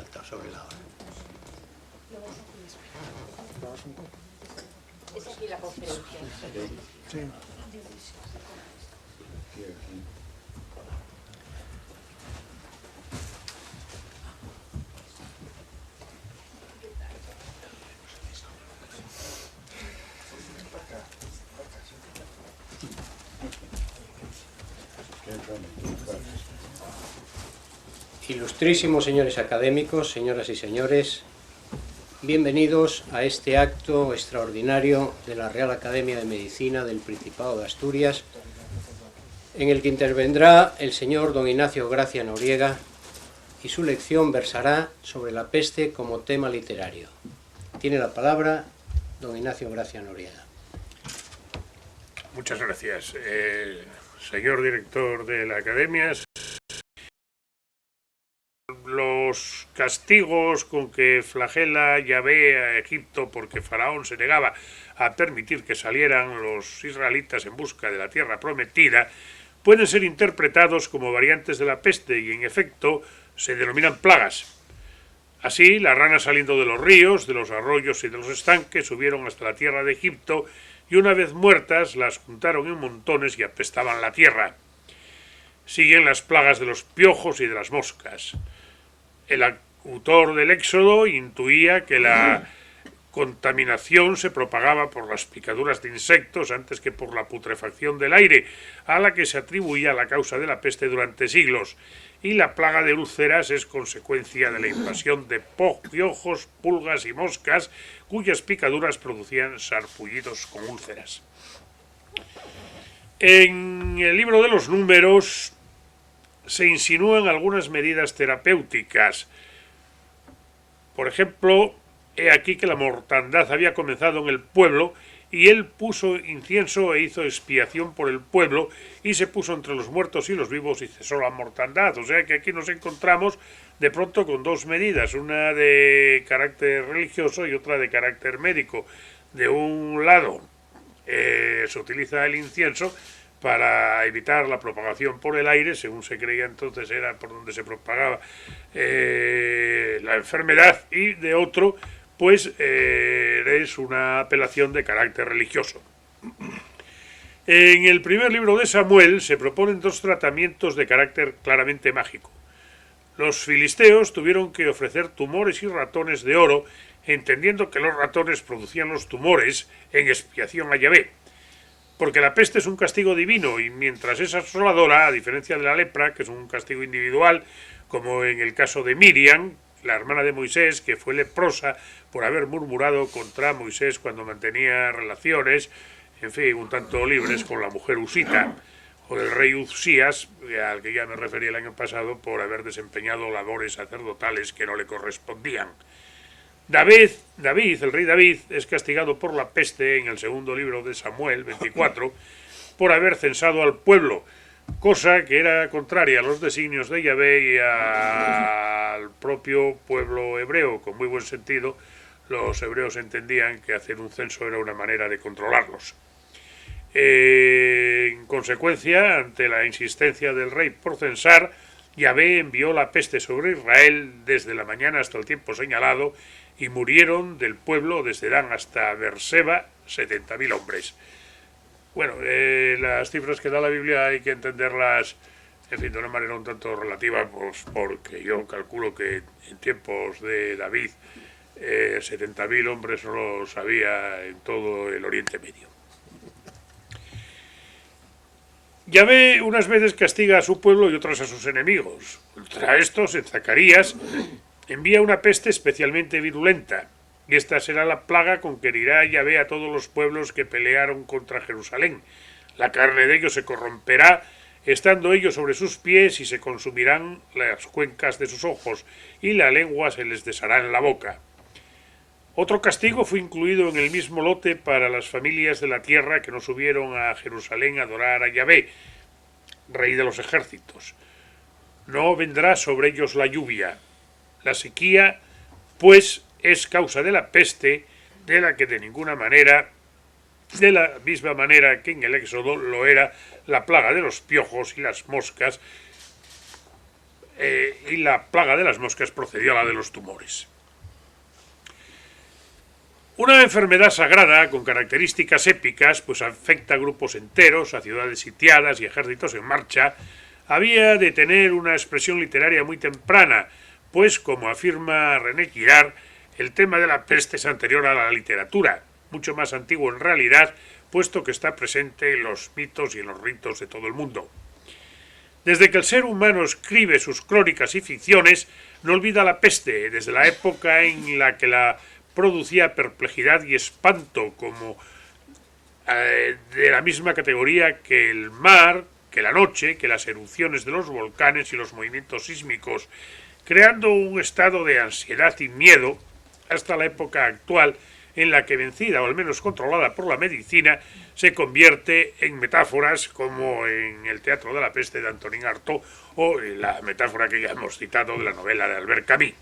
abierta sobre la hora. Es aquí la conferencia. Sí. Ilustrísimos señores académicos, señoras y señores, bienvenidos a este acto extraordinario de la Real Academia de Medicina del Principado de Asturias, en el que intervendrá el señor don Ignacio Gracia Noriega y su lección versará sobre la peste como tema literario. Tiene la palabra don Ignacio Gracia Noriega. Muchas gracias, señor director de la Academia. Los castigos con que flagela Yahvé a Egipto porque Faraón se negaba a permitir que salieran los israelitas en busca de la tierra prometida pueden ser interpretados como variantes de la peste y en efecto se denominan plagas. Así, las ranas saliendo de los ríos, de los arroyos y de los estanques subieron hasta la tierra de Egipto y una vez muertas las juntaron en montones y apestaban la tierra. Siguen las plagas de los piojos y de las moscas. El autor del Éxodo intuía que la contaminación se propagaba por las picaduras de insectos antes que por la putrefacción del aire, a la que se atribuía la causa de la peste durante siglos, y la plaga de úlceras es consecuencia de la invasión de piojos, pulgas y moscas, cuyas picaduras producían sarpullidos con úlceras. En el libro de los Números se insinúan algunas medidas terapéuticas. Por ejemplo, he aquí que la mortandad había comenzado en el pueblo y él puso incienso e hizo expiación por el pueblo y se puso entre los muertos y los vivos y cesó la mortandad. O sea que aquí nos encontramos de pronto con dos medidas, una de carácter religioso y otra de carácter médico. De un lado se utiliza el incienso para evitar la propagación por el aire, según se creía entonces era por donde se propagaba la enfermedad, y de otro, pues es una apelación de carácter religioso. En el primer libro de Samuel se proponen dos tratamientos de carácter claramente mágico. Los filisteos tuvieron que ofrecer tumores y ratones de oro, entendiendo que los ratones producían los tumores en expiación a Yahvé. Porque la peste es un castigo divino y mientras es asoladora, a diferencia de la lepra, que es un castigo individual, como en el caso de Miriam, la hermana de Moisés, que fue leprosa por haber murmurado contra Moisés cuando mantenía relaciones, en fin, un tanto libres con la mujer husita, o del rey Uzías, al que ya me referí el año pasado, por haber desempeñado labores sacerdotales que no le correspondían. David, el rey David, es castigado por la peste en el segundo libro de Samuel 24 por haber censado al pueblo, cosa que era contraria a los designios de Yahvé y al propio pueblo hebreo. Con muy buen sentido, los hebreos entendían que hacer un censo era una manera de controlarlos. En consecuencia, ante la insistencia del rey por censar, Yahvé envió la peste sobre Israel desde la mañana hasta el tiempo señalado, y murieron del pueblo desde Dan hasta Beerseba 70.000 hombres. Bueno, las cifras que da la Biblia hay que entenderlas, en fin, de una manera un tanto relativa, pues porque yo calculo que en tiempos de David 70.000 hombres no los había en todo el Oriente Medio. Yahvé unas veces castiga a su pueblo y otras a sus enemigos. Contra estos, en Zacarías, envía una peste especialmente virulenta, y esta será la plaga con que herirá Yahvé a todos los pueblos que pelearon contra Jerusalén. La carne de ellos se corromperá, estando ellos sobre sus pies, y se consumirán las cuencas de sus ojos, y la lengua se les deshará en la boca. Otro castigo fue incluido en el mismo lote para las familias de la tierra que no subieron a Jerusalén a adorar a Yahvé, rey de los ejércitos. No vendrá sobre ellos la lluvia. La sequía, pues, es causa de la peste, de la que de ninguna manera, de la misma manera que en el Éxodo lo era la plaga de los piojos y las moscas, y la plaga de las moscas procedió a la de los tumores. Una enfermedad sagrada con características épicas, pues afecta a grupos enteros, a ciudades sitiadas y ejércitos en marcha, había de tener una expresión literaria muy temprana, pues, como afirma René Girard, el tema de la peste es anterior a la literatura, mucho más antiguo en realidad, puesto que está presente en los mitos y en los ritos de todo el mundo. Desde que el ser humano escribe sus crónicas y ficciones, no olvida la peste, desde la época en la que la producía perplejidad y espanto, como de la misma categoría que el mar, que la noche, que las erupciones de los volcanes y los movimientos sísmicos, creando un estado de ansiedad y miedo, hasta la época actual, en la que, vencida o al menos controlada por la medicina, se convierte en metáforas como en el Teatro de la Peste de Antonin Artaud o la metáfora que ya hemos citado de la novela de Albert Camus.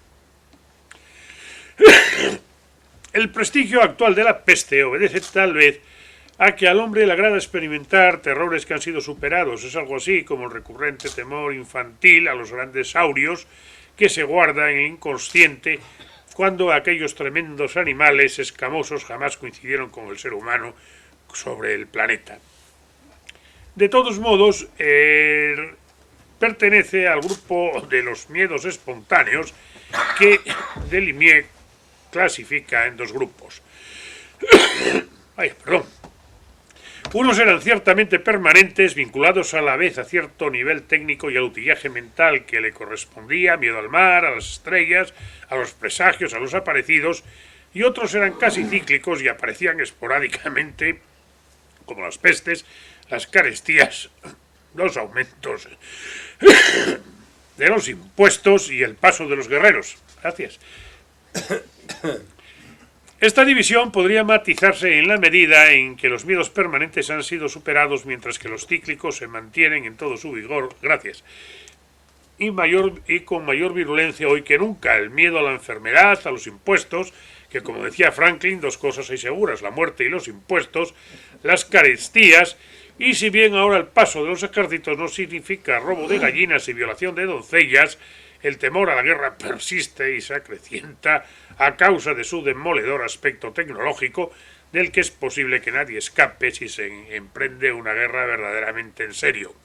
El prestigio actual de la peste obedece tal vez a que al hombre le agrada experimentar terrores que han sido superados. Es algo así como el recurrente temor infantil a los grandes saurios que se guarda en el inconsciente cuando aquellos tremendos animales escamosos jamás coincidieron con el ser humano sobre el planeta. De todos modos, pertenece al grupo de los miedos espontáneos que Delimier clasifica en dos grupos. Unos eran ciertamente permanentes, vinculados a la vez a cierto nivel técnico y al utillaje mental que le correspondía, miedo al mar, a las estrellas, a los presagios, a los aparecidos, y otros eran casi cíclicos y aparecían esporádicamente, como las pestes, las carestías, los aumentos de los impuestos y el paso de los guerreros. Gracias. Esta división podría matizarse en la medida en que los miedos permanentes han sido superados mientras que los cíclicos se mantienen en todo su vigor, gracias, y con mayor virulencia hoy que nunca. El miedo a la enfermedad, a los impuestos, que como decía Franklin, dos cosas hay seguras, la muerte y los impuestos, las carestías, y si bien ahora el paso de los ejércitos no significa robo de gallinas y violación de doncellas, el temor a la guerra persiste y se acrecienta a causa de su demoledor aspecto tecnológico, del que es posible que nadie escape si se emprende una guerra verdaderamente en serio,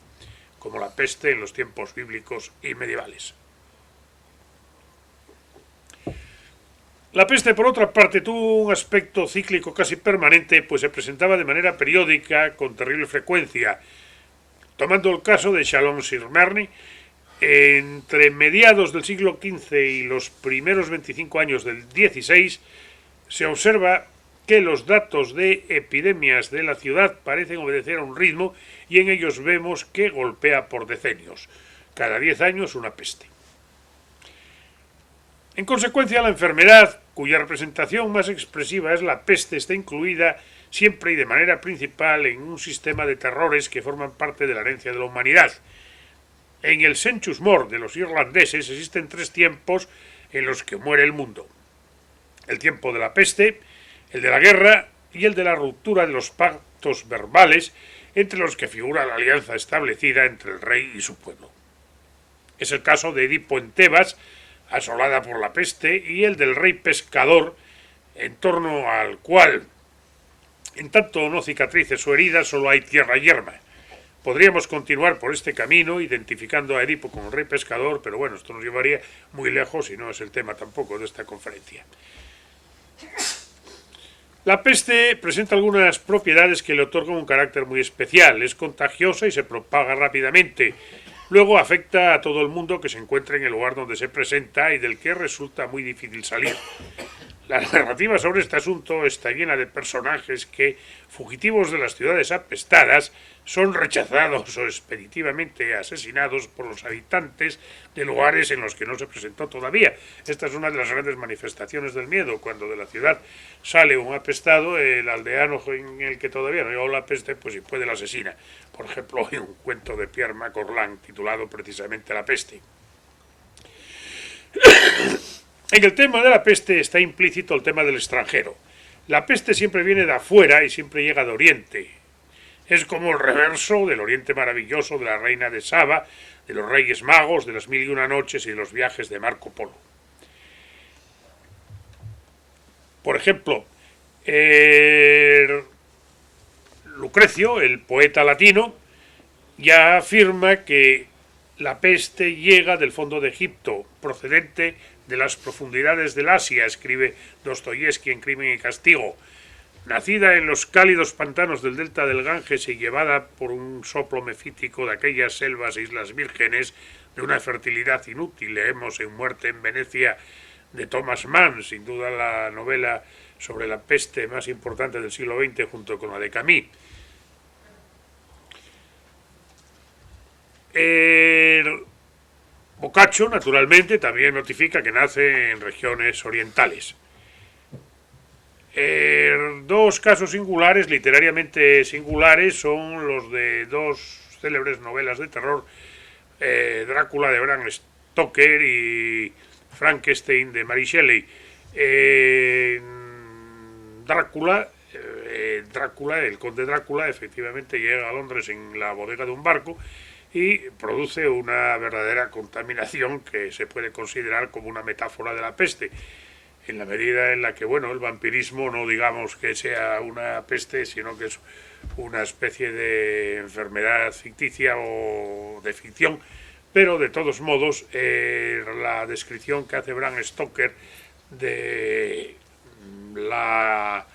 como la peste en los tiempos bíblicos y medievales. La peste, por otra parte, tuvo un aspecto cíclico casi permanente, pues se presentaba de manera periódica, con terrible frecuencia. Tomando el caso de Chalon-sur-Marne, entre mediados del siglo XV y los primeros 25 años del XVI, se observa que los datos de epidemias de la ciudad parecen obedecer a un ritmo y en ellos vemos que golpea por decenios. Cada 10 años una peste. En consecuencia, la enfermedad, cuya representación más expresiva es la peste, está incluida siempre y de manera principal en un sistema de terrores que forman parte de la herencia de la humanidad. En el Senchus Mor de los irlandeses existen 3 tiempos en los que muere el mundo. El tiempo de la peste, el de la guerra y el de la ruptura de los pactos verbales, entre los que figura la alianza establecida entre el rey y su pueblo. Es el caso de Edipo en Tebas, asolada por la peste, y el del rey pescador, en torno al cual, en tanto no cicatrice su herida, solo hay tierra y yerma. Podríamos continuar por este camino identificando a Edipo como el rey pescador, pero bueno, esto nos llevaría muy lejos y no es el tema tampoco de esta conferencia. La peste presenta algunas propiedades que le otorgan un carácter muy especial. Es contagiosa y se propaga rápidamente. Luego afecta a todo el mundo que se encuentra en el lugar donde se presenta y del que resulta muy difícil salir. La narrativa sobre este asunto está llena de personajes que, fugitivos de las ciudades apestadas, son rechazados o expeditivamente asesinados por los habitantes de lugares en los que no se presentó todavía. Esta es una de las grandes manifestaciones del miedo. Cuando de la ciudad sale un apestado, el aldeano en el que todavía no llegó la peste, pues si puede la asesina. Por ejemplo, hay un cuento de Pierre Macorlan titulado precisamente La peste. En el tema de la peste está implícito el tema del extranjero. La peste siempre viene de afuera y siempre llega de Oriente. Es como el reverso del Oriente Maravilloso, de la Reina de Saba, de los Reyes Magos, de las Mil y una Noches y de los viajes de Marco Polo. Por ejemplo, Lucrecio, el poeta latino, ya afirma que la peste llega del fondo de Egipto, procedente de las profundidades del Asia, escribe Dostoyevsky en Crimen y Castigo. Nacida en los cálidos pantanos del delta del Ganges y llevada por un soplo mefítico de aquellas selvas e islas vírgenes de una fertilidad inútil, leemos en Muerte en Venecia de Thomas Mann, sin duda la novela sobre la peste más importante del siglo XX junto con la de Camus. Boccaccio, naturalmente, también notifica que nace en regiones orientales. Dos casos singulares, literariamente singulares, son los de dos célebres novelas de terror, Drácula de Bram Stoker y Frankenstein de Mary Shelley. Drácula, el conde Drácula, efectivamente llega a Londres en la bodega de un barco y produce una verdadera contaminación que se puede considerar como una metáfora de la peste, en la medida en la que, bueno, el vampirismo no digamos que sea una peste, sino que es una especie de enfermedad ficticia o de ficción, pero de todos modos la descripción que hace Bram Stoker de la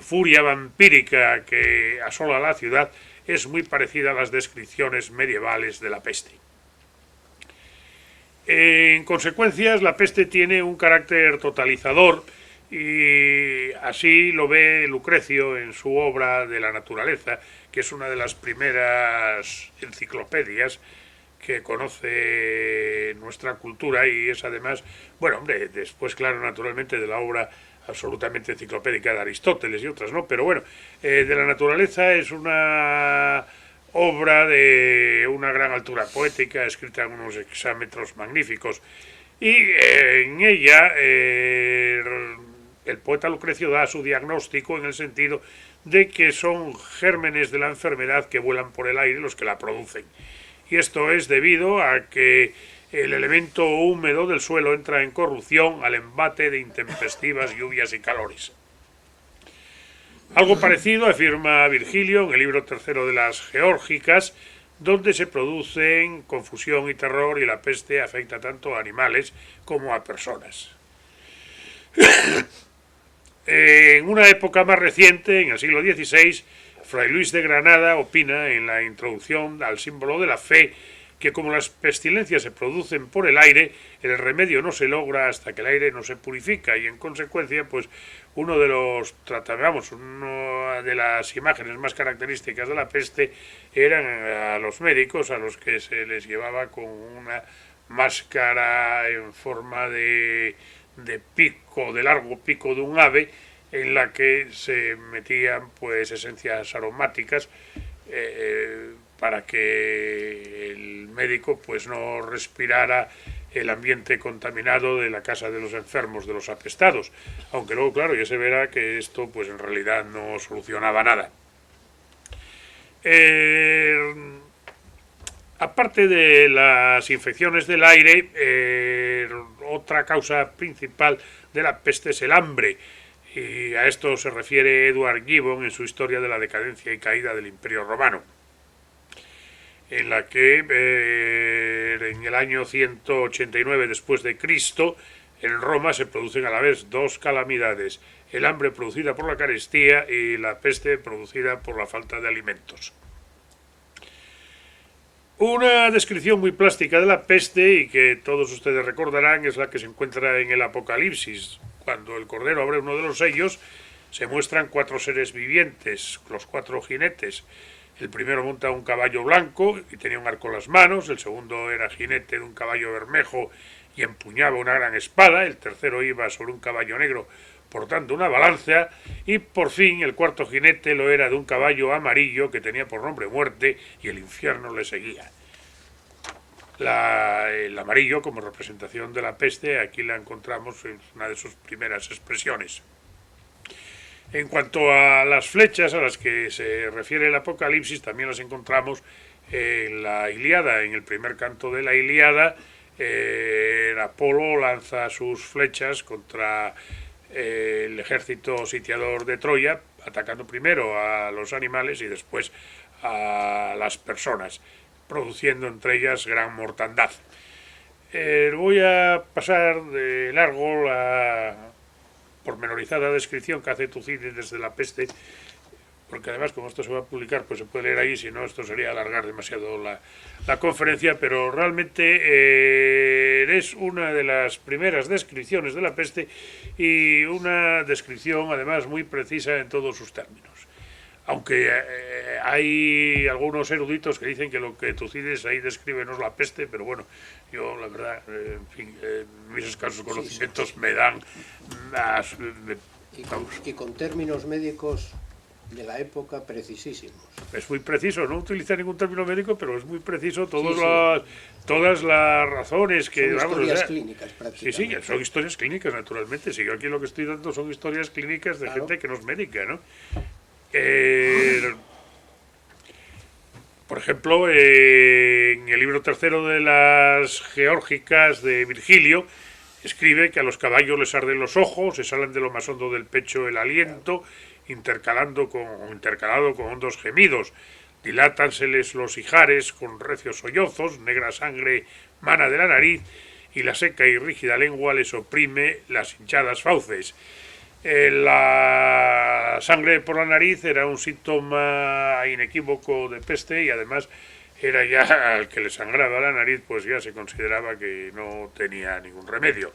furia vampírica que asola la ciudad es muy parecida a las descripciones medievales de la peste. En consecuencia, la peste tiene un carácter totalizador y así lo ve Lucrecio en su obra de la naturaleza, que es una de las primeras enciclopedias que conoce nuestra cultura y es además, bueno, hombre, después, claro, naturalmente de la obra absolutamente enciclopédica de Aristóteles y otras, ¿no? Pero bueno, de la naturaleza es una obra de una gran altura poética, escrita en unos hexámetros magníficos, y en ella el poeta Lucrecio da su diagnóstico en el sentido de que son gérmenes de la enfermedad que vuelan por el aire los que la producen. Y esto es debido a que el elemento húmedo del suelo entra en corrupción al embate de intempestivas lluvias y calores. Algo parecido afirma Virgilio en el libro tercero de las Geórgicas, donde se producen confusión y terror y la peste afecta tanto a animales como a personas. En una época más reciente, en el siglo XVI, Fray Luis de Granada opina en la introducción al símbolo de la fe que como las pestilencias se producen por el aire, el remedio no se logra hasta que el aire no se purifica y en consecuencia, pues una de las imágenes más características de la peste eran a los médicos a los que se les llevaba con una máscara en forma de pico, de largo pico de un ave, en la que se metían pues esencias aromáticas para que el médico pues no respirara el ambiente contaminado de la casa de los enfermos, de los apestados, aunque luego claro ya se verá que esto pues en realidad no solucionaba nada. Aparte de las infecciones del aire, otra causa principal de la peste es el hambre, y a esto se refiere Edward Gibbon en su Historia de la decadencia y caída del Imperio Romano, en la que en el año 189 después de Cristo en Roma se producen a la vez dos calamidades: el hambre producida por la carestía y la peste producida por la falta de alimentos. Una descripción muy plástica de la peste y que todos ustedes recordarán es la que se encuentra en el Apocalipsis. Cuando el Cordero abre uno de los sellos, se muestran cuatro seres vivientes, los cuatro jinetes. El primero monta un caballo blanco y tenía un arco en las manos, el segundo era jinete de un caballo bermejo y empuñaba una gran espada, el tercero iba sobre un caballo negro portando una balanza, y por fin el cuarto jinete lo era de un caballo amarillo que tenía por nombre Muerte y el infierno le seguía. El amarillo como representación de la peste, aquí la encontramos en una de sus primeras expresiones. En cuanto a las flechas a las que se refiere el Apocalipsis, también las encontramos en la Ilíada, en el primer canto de la Ilíada. Apolo lanza sus flechas contra el ejército sitiador de Troya, atacando primero a los animales y después a las personas, produciendo entre ellas gran mortandad. Voy a pasar de largo la pormenorizada descripción que hace Tucídides de la peste, porque además como esto se va a publicar pues se puede leer ahí, si no esto sería alargar demasiado la conferencia, pero realmente es una de las primeras descripciones de la peste y una descripción además muy precisa en todos sus términos. Aunque hay algunos eruditos que dicen que lo que Tucídides ahí describe no es la peste, pero bueno, yo la verdad, en fin, mis escasos conocimientos me dan más... y con términos médicos de la época precisísimos. Es muy preciso, no utiliza ningún término médico, pero es muy preciso todas las razones que... Son historias clínicas, prácticamente. Sí, son historias clínicas, naturalmente. Sí, yo aquí lo que estoy dando son historias clínicas de gente que no es médica, ¿no? Por ejemplo, en el libro tercero de las Geórgicas de Virgilio, escribe que a los caballos les arden los ojos, se salen de lo más hondo del pecho el aliento, intercalado con hondos gemidos, dilátanseles los ijares con recios sollozos, negra sangre mana de la nariz, y la seca y rígida lengua les oprime las hinchadas fauces. La sangre por la nariz era un síntoma inequívoco de peste y además era ya al que le sangraba la nariz, pues ya se consideraba que no tenía ningún remedio.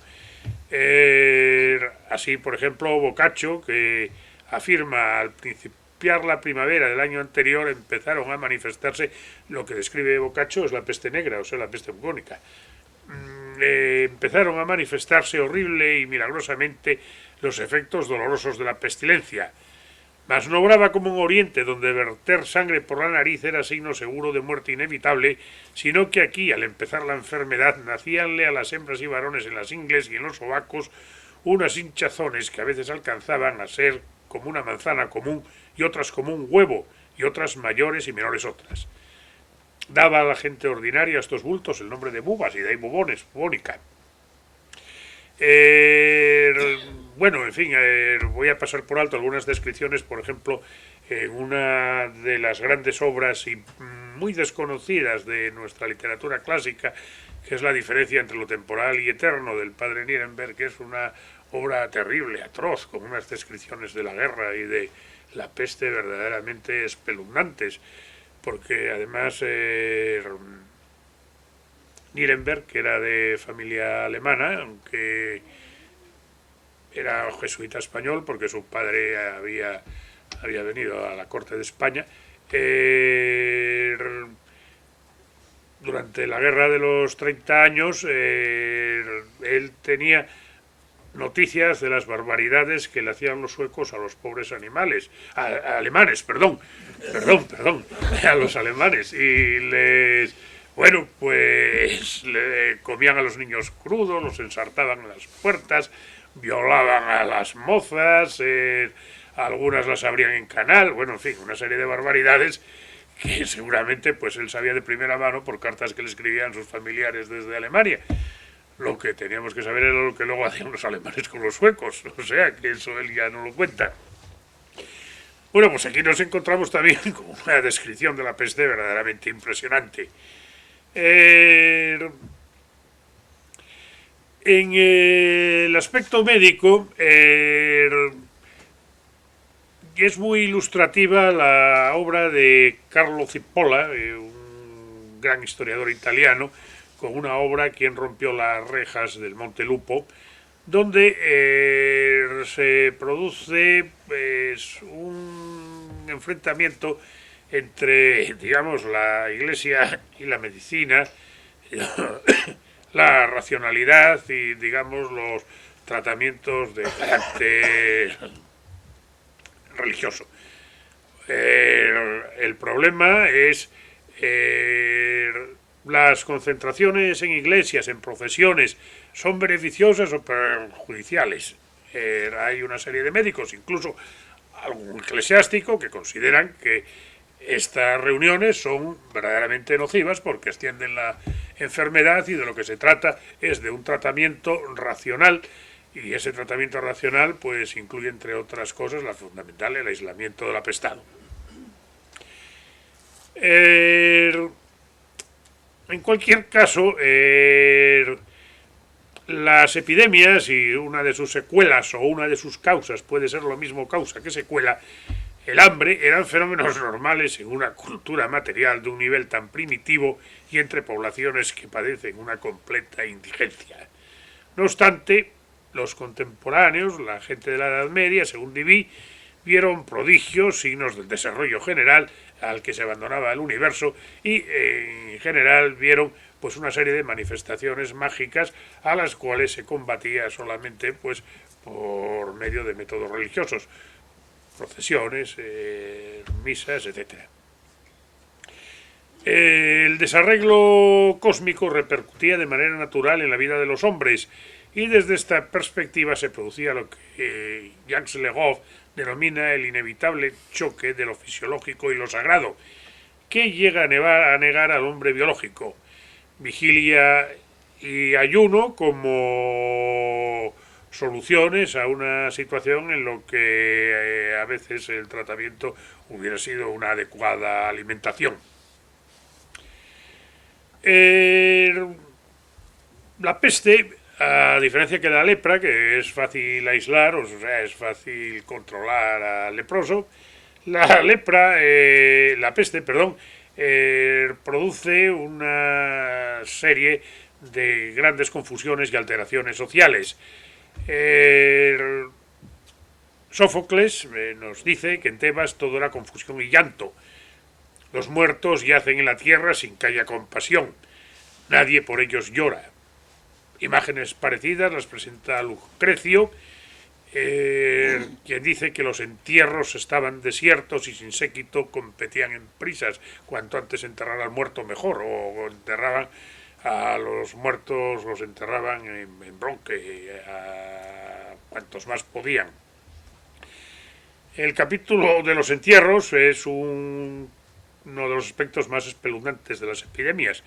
Así, por ejemplo, Boccaccio, que afirma al principiar la primavera del año anterior empezaron a manifestarse lo que describe Boccaccio es la peste negra, o sea, la peste bubónica. Empezaron a manifestarse horrible y milagrosamente los efectos dolorosos de la pestilencia. Mas no obraba como en Oriente, donde verter sangre por la nariz era signo seguro de muerte inevitable, sino que aquí, al empezar la enfermedad, nacíanle a las hembras y varones en las ingles y en los sobacos unas hinchazones que a veces alcanzaban a ser como una manzana común y otras como un huevo, y otras mayores y menores otras. Daba a la gente ordinaria a estos bultos el nombre de bubas, y de ahí bubones, bubónica. Bueno, en fin, voy a pasar por alto algunas descripciones, por ejemplo, en una de las grandes obras y muy desconocidas de nuestra literatura clásica, que es La diferencia entre lo temporal y eterno, del padre Nirenberg, que es una obra terrible, atroz, con unas descripciones de la guerra y de la peste verdaderamente espeluznantes, porque además Nirenberg, que era de familia alemana, aunque era jesuita español porque su padre había venido a la corte de España, durante la guerra de los 30 años él tenía noticias de las barbaridades que le hacían los suecos a los pobres alemanes, a los alemanes, y les... Bueno, pues le comían a los niños crudos, los ensartaban en las puertas, violaban a las mozas, algunas las abrían en canal, bueno, en fin, una serie de barbaridades que seguramente pues él sabía de primera mano por cartas que le escribían sus familiares desde Alemania. Lo que teníamos que saber era lo que luego hacían los alemanes con los suecos, o sea, que eso él ya no lo cuenta. Bueno, pues aquí nos encontramos también con una descripción de la peste verdaderamente impresionante. En el aspecto médico es muy ilustrativa la obra de Carlo Cipolla, un gran historiador italiano, con una obra Quien rompió las rejas del Monte Lupo, donde se produce pues, un enfrentamiento entre, digamos, la Iglesia y la medicina, la racionalidad y, digamos, los tratamientos de carácter religioso. El problema es las concentraciones en iglesias, en procesiones, ¿son beneficiosas o perjudiciales? Hay una serie de médicos, incluso algún eclesiástico que consideran que estas reuniones son verdaderamente nocivas porque extienden la enfermedad y de lo que se trata es de un tratamiento racional, y ese tratamiento racional pues incluye entre otras cosas la fundamental, el aislamiento del apestado. En cualquier caso, las epidemias, y una de sus secuelas o una de sus causas puede ser lo mismo causa que secuela, el hambre, eran fenómenos normales en una cultura material de un nivel tan primitivo y entre poblaciones que padecen una completa indigencia. No obstante, los contemporáneos, la gente de la Edad Media, según Diví, vieron prodigios, signos del desarrollo general al que se abandonaba el universo, y en general vieron pues una serie de manifestaciones mágicas a las cuales se combatía solamente pues por medio de métodos religiosos, procesiones, misas, etc. El desarreglo cósmico repercutía de manera natural en la vida de los hombres, y desde esta perspectiva se producía lo que Jacques Legoff denomina el inevitable choque de lo fisiológico y lo sagrado, que llega a negar al hombre biológico. Vigilia y ayuno como soluciones a una situación en lo que a veces el tratamiento hubiera sido una adecuada alimentación. La peste, a diferencia que la lepra, que es fácil aislar, o sea, es fácil controlar al leproso, la peste, produce una serie de grandes confusiones y alteraciones sociales. Sófocles nos dice que en Tebas todo era confusión y llanto. Los muertos yacen en la tierra sin que haya compasión. Nadie por ellos llora. Imágenes parecidas las presenta Lucrecio, quien dice que los entierros estaban desiertos y sin séquito competían en prisas. Cuanto antes enterrar al muerto mejor, o enterraban a los muertos, los enterraban en bloque, a cuantos más podían. El capítulo de los entierros es uno de los aspectos más espeluznantes de las epidemias.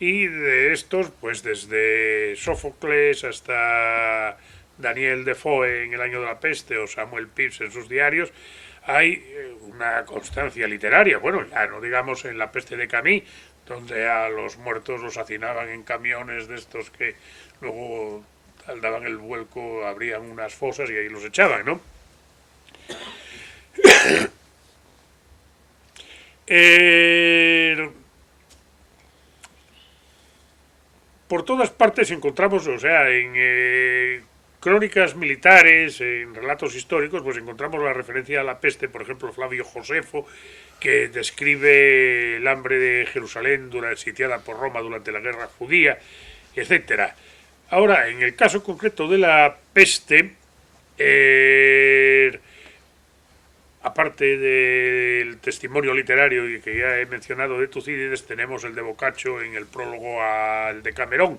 Y de estos, pues desde Sófocles hasta Daniel Defoe en El año de la peste o Samuel Pepys en sus diarios, hay una constancia literaria. Bueno, ya no digamos en La peste de Camus, donde a los muertos los hacinaban en camiones de estos que luego, al daban el vuelco, abrían unas fosas y ahí los echaban, ¿no? Por todas partes encontramos, o sea, en crónicas militares, en relatos históricos, pues encontramos la referencia a la peste, por ejemplo, Flavio Josefo, que describe el hambre de Jerusalén sitiada por Roma durante la guerra judía, etc. Ahora, en el caso concreto de la peste, aparte del testimonio literario que ya he mencionado de Tucídides, tenemos el de Boccaccio en el prólogo al Decamerón,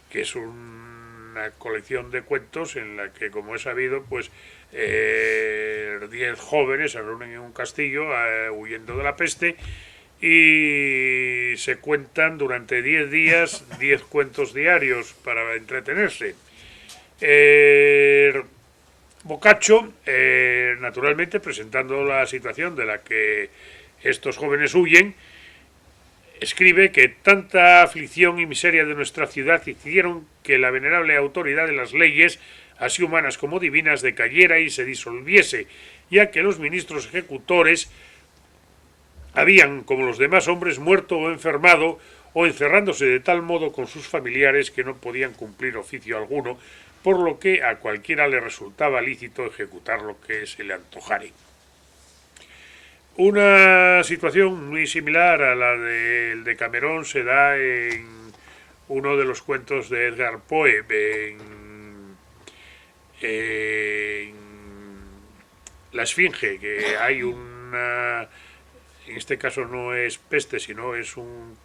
que es una colección de cuentos en la que, como he sabido, pues 10 jóvenes se reúnen en un castillo huyendo de la peste y se cuentan durante 10 días 10 cuentos diarios para entretenerse. Boccaccio, naturalmente, presentando la situación de la que estos jóvenes huyen, escribe que tanta aflicción y miseria de nuestra ciudad hicieron que la venerable autoridad de las leyes, así humanas como divinas, decayera y se disolviese, ya que los ministros ejecutores habían, como los demás hombres, muerto o enfermado, o encerrándose de tal modo con sus familiares que no podían cumplir oficio alguno, por lo que a cualquiera le resultaba lícito ejecutar lo que se le antojare. Una situación muy similar a la del Decamerón se da en uno de los cuentos de Edgar Poe, en La Esfinge, que hay una... En este caso no es peste, sino es un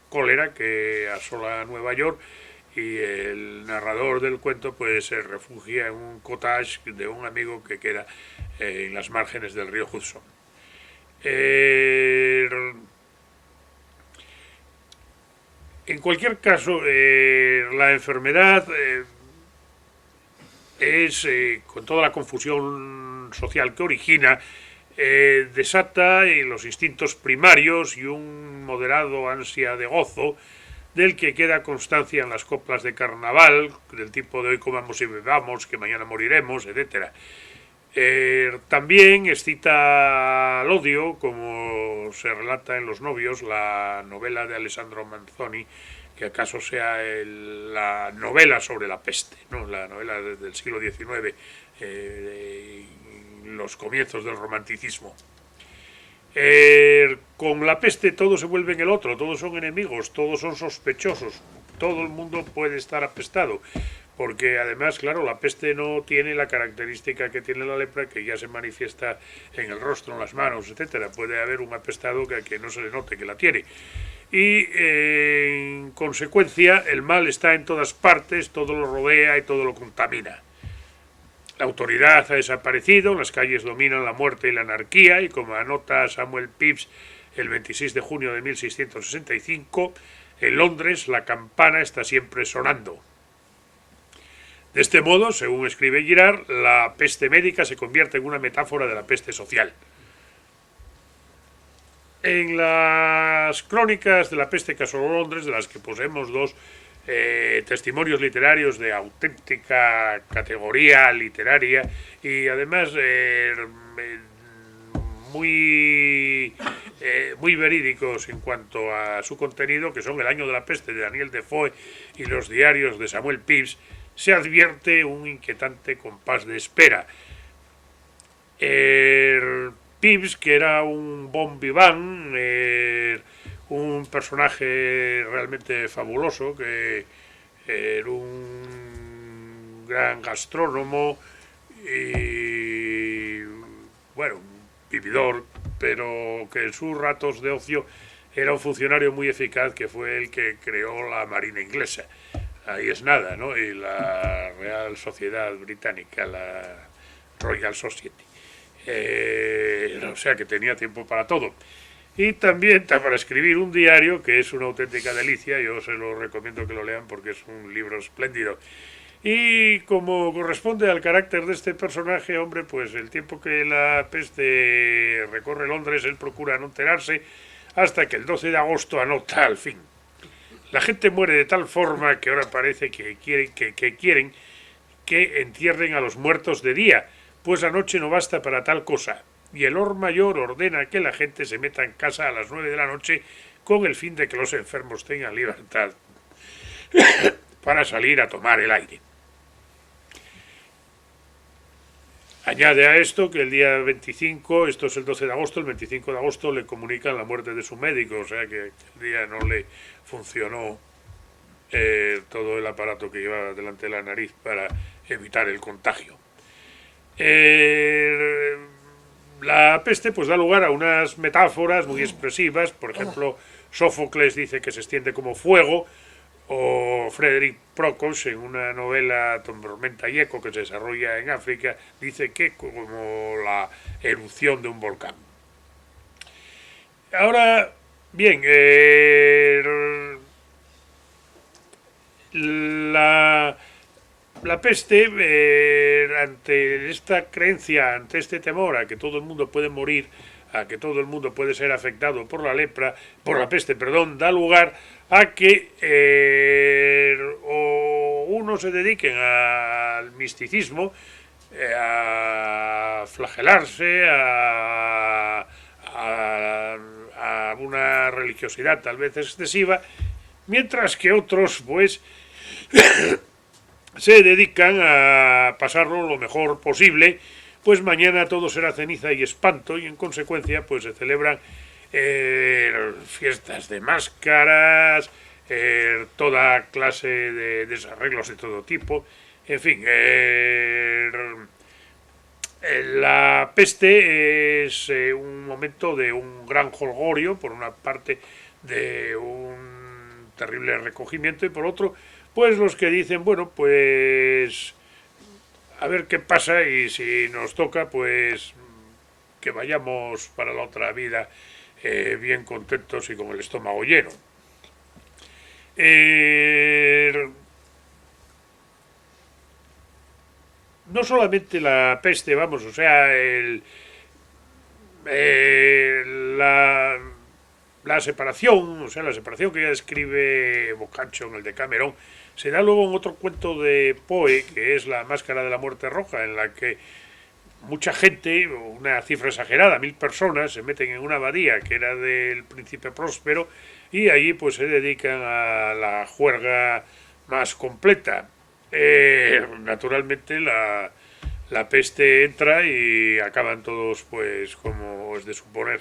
cólera que asola a Nueva York, y el narrador del cuento pues se refugia en un cottage de un amigo que queda en las márgenes del río Hudson. En cualquier caso, la enfermedad es, con toda la confusión social que origina, desata los instintos primarios y un moderado ansia de gozo, del que queda constancia en las coplas de carnaval, del tipo de hoy comamos y bebamos, que mañana moriremos, etc. También excita al odio, como se relata en Los novios, la novela de Alessandro Manzoni, que acaso sea la novela sobre la peste, ¿no? La novela del siglo XIX, los comienzos del romanticismo. Con la peste todos se vuelven el otro, todos son enemigos, todos son sospechosos, todo el mundo puede estar apestado, porque además, claro, la peste no tiene la característica que tiene la lepra, que ya se manifiesta en el rostro, en las manos, etcétera. Puede haber un apestado que no se le note que la tiene. Y en consecuencia el mal está en todas partes, todo lo rodea y todo lo contamina. La autoridad ha desaparecido, las calles dominan la muerte y la anarquía, y como anota Samuel Pepys el 26 de junio de 1665, en Londres la campana está siempre sonando. De este modo, según escribe Girard, la peste médica se convierte en una metáfora de la peste social. En las crónicas de la peste que asoló Londres, de las que poseemos dos testimonios literarios de auténtica categoría literaria y además muy verídicos en cuanto a su contenido, que son El año de la peste de Daniel Defoe y Los diarios de Samuel Pepys, se advierte un inquietante compás de espera. Pepys, que era un bon vivant, un personaje realmente fabuloso, que era un gran gastrónomo y, bueno, un vividor, pero que en sus ratos de ocio era un funcionario muy eficaz, que fue el que creó la Marina inglesa. Ahí es nada, ¿no? Y la Real Sociedad Británica, la Royal Society. O sea que tenía tiempo para todo. Y también para escribir un diario, que es una auténtica delicia. Yo se lo recomiendo que lo lean porque es un libro espléndido. Y como corresponde al carácter de este personaje, hombre, pues el tiempo que la peste recorre Londres, él procura no enterarse, hasta que el 12 de agosto anota al fin: la gente muere de tal forma que ahora parece que quieren que entierren a los muertos de día, pues la noche no basta para tal cosa, y el Lord Mayor ordena que la gente se meta en casa a las 9 de la noche con el fin de que los enfermos tengan libertad para salir a tomar el aire. Añade a esto que el día 25, esto es el 12 de agosto, el 25 de agosto le comunican la muerte de su médico, o sea que el día no le funcionó todo el aparato que llevaba delante de la nariz para evitar el contagio. La peste pues da lugar a unas metáforas muy expresivas. Por ejemplo, Sófocles dice que se extiende como fuego, o Frederick Prokos, en una novela Tormenta y Eco que se desarrolla en África, dice que como la erupción de un volcán. Ahora, bien, la peste, ante esta creencia, ante este temor a que todo el mundo puede morir, a que todo el mundo puede ser afectado por la peste, da lugar a que o unos se dediquen al misticismo, a flagelarse, a una religiosidad tal vez excesiva, mientras que otros pues se dedican a pasarlo lo mejor posible, pues mañana todo será ceniza y espanto, y en consecuencia pues se celebran fiestas de máscaras, toda clase de desarreglos de todo tipo, en fin. La peste es un momento de un gran jolgorio, por una parte de un terrible recogimiento, y por otro, pues los que dicen, bueno, pues a ver qué pasa, y si nos toca, pues que vayamos para la otra vida bien contentos y con el estómago lleno. No solamente la peste, vamos, o sea, la separación, o sea, la separación que ya describe Boccaccio en el Decamerón, se da luego en otro cuento de Poe, que es La máscara de la muerte roja, en la que mucha gente, una cifra exagerada, 1000 personas, se meten en una abadía que era del príncipe Próspero, y allí pues se dedican a la juerga más completa. Naturalmente la peste entra y acaban todos, pues como es de suponer.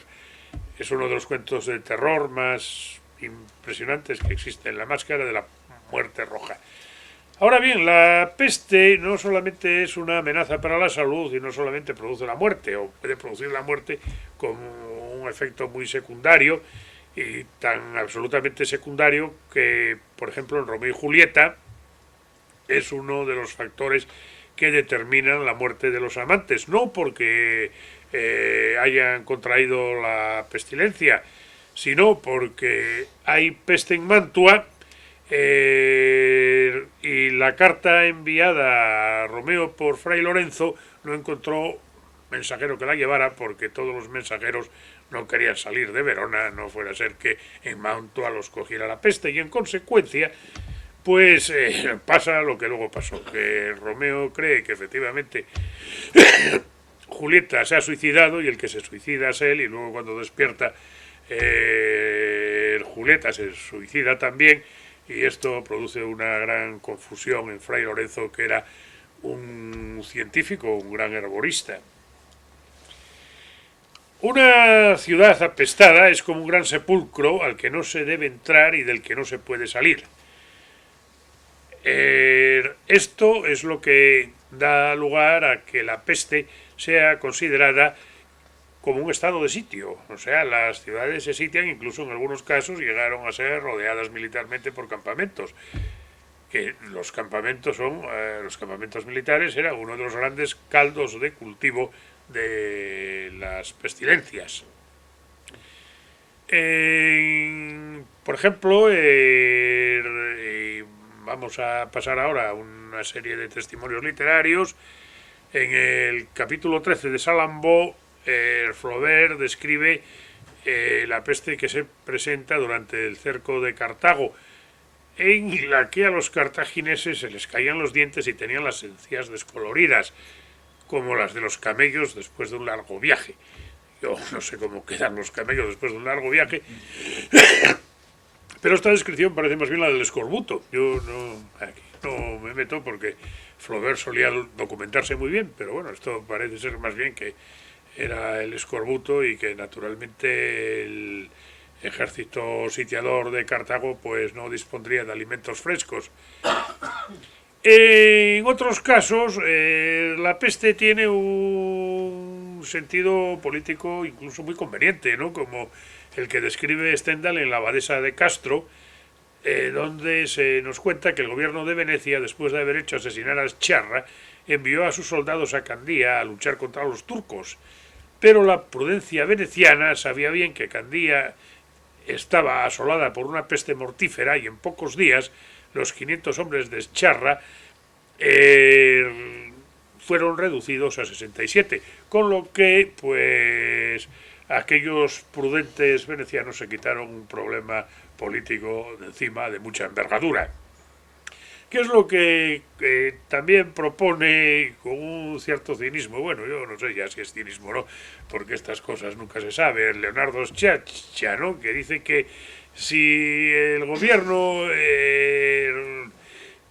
Es uno de los cuentos de terror más impresionantes que existen, La máscara de la muerte roja. Ahora bien, la peste no solamente es una amenaza para la salud y no solamente produce la muerte, o puede producir la muerte como un efecto muy secundario, y tan absolutamente secundario que, por ejemplo, en Romeo y Julieta es uno de los factores que determinan la muerte de los amantes, no porque hayan contraído la pestilencia, sino porque hay peste en Mantua, y la carta enviada a Romeo por Fray Lorenzo no encontró mensajero que la llevara, porque todos los mensajeros no querían salir de Verona, no fuera a ser que en Mantua los cogiera la peste, y en consecuencia pues pasa lo que luego pasó, que Romeo cree que efectivamente Julieta se ha suicidado, y el que se suicida es él, y luego cuando despierta Julieta se suicida también, y esto produce una gran confusión en Fray Lorenzo, que era un científico, un gran herborista. Una ciudad apestada es como un gran sepulcro al que no se debe entrar y del que no se puede salir. Esto es lo que da lugar a que la peste sea considerada como un estado de sitio. O sea, las ciudades se sitian, incluso en algunos casos llegaron a ser rodeadas militarmente por campamentos. Que los campamentos los campamentos militares eran uno de los grandes caldos de cultivo de las pestilencias. Por ejemplo, vamos a pasar ahora a una serie de testimonios literarios. En el capítulo 13 de Salammbô, Flaubert describe la peste que se presenta durante el cerco de Cartago, en la que a los cartagineses se les caían los dientes y tenían las encías descoloridas, como las de los camellos después de un largo viaje. Yo no sé cómo quedan los camellos después de un largo viaje, pero esta descripción parece más bien la del escorbuto. Yo aquí no me meto porque Flaubert solía documentarse muy bien, pero bueno, esto parece ser más bien que era el escorbuto, y que naturalmente el ejército sitiador de Cartago pues no dispondría de alimentos frescos. En otros casos, la peste tiene un sentido político incluso muy conveniente, ¿no? Como el que describe Stendhal en La abadesa de Castro, donde se nos cuenta que el gobierno de Venecia, después de haber hecho asesinar a Sciarra, envió a sus soldados a Candía a luchar contra los turcos. Pero la prudencia veneciana sabía bien que Candía estaba asolada por una peste mortífera, y en pocos días los 500 hombres de Sciarra fueron reducidos a 67, con lo que pues aquellos prudentes venecianos se quitaron un problema político de encima de mucha envergadura. ¿Qué es lo que también propone con un cierto cinismo? Bueno, yo no sé ya si es cinismo o no, porque estas cosas nunca se sabe. Leonardo Sciascia, ¿no?, que dice que si el gobierno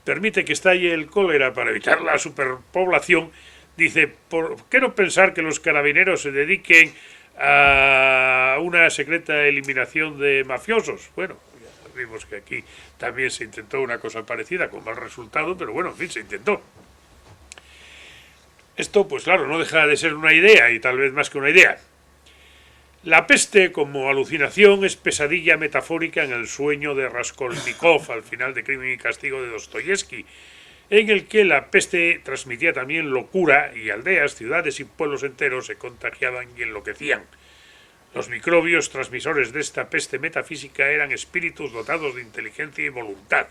permite que estalle el cólera para evitar la superpoblación, dice, ¿por qué no pensar que los carabineros se dediquen a una secreta eliminación de mafiosos? Bueno, ya vimos que aquí también se intentó una cosa parecida con mal resultado, pero bueno, en fin, se intentó. Esto, pues claro, no deja de ser una idea, y tal vez más que una idea. La peste como alucinación es pesadilla metafórica en el sueño de Raskolnikov al final de Crimen y Castigo de Dostoyevsky, en el que la peste transmitía también locura y aldeas, ciudades y pueblos enteros se contagiaban y enloquecían. Los microbios transmisores de esta peste metafísica eran espíritus dotados de inteligencia y voluntad.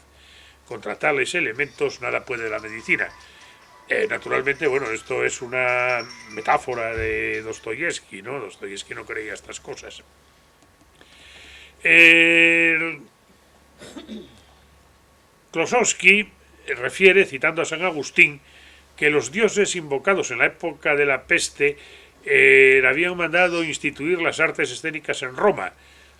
Contra tales elementos nada puede la medicina. Naturalmente, bueno, esto es una metáfora de Dostoyevsky, ¿no? Dostoyevsky no creía estas cosas. Klosowski refiere, citando a San Agustín, que los dioses invocados en la época de la peste habían mandado instituir las artes escénicas en Roma.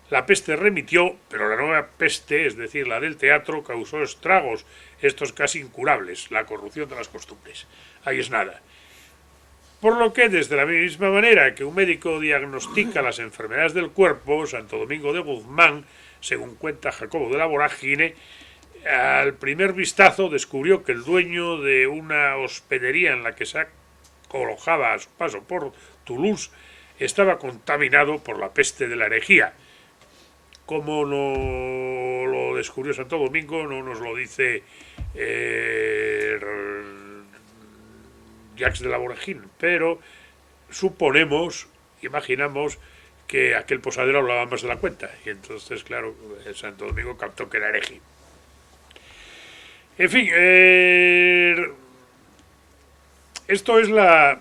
La peste remitió, pero la nueva peste, es decir, la del teatro, causó estragos, estos casi incurables, la corrupción de las costumbres. Ahí es nada. Por lo que, desde la misma manera que un médico diagnostica las enfermedades del cuerpo, Santo Domingo de Guzmán, según cuenta Jacobo de la Vorágine, al primer vistazo descubrió que el dueño de una hospedería en la que se alojaba a su paso por Toulouse estaba contaminado por la peste de la herejía. Como no lo descubrió Santo Domingo, no nos lo dice Jacques de la Vorágine, pero suponemos, imaginamos que aquel posadero hablaba más de la cuenta, y entonces, claro, Santo Domingo captó que era hereje. En fin, esto es la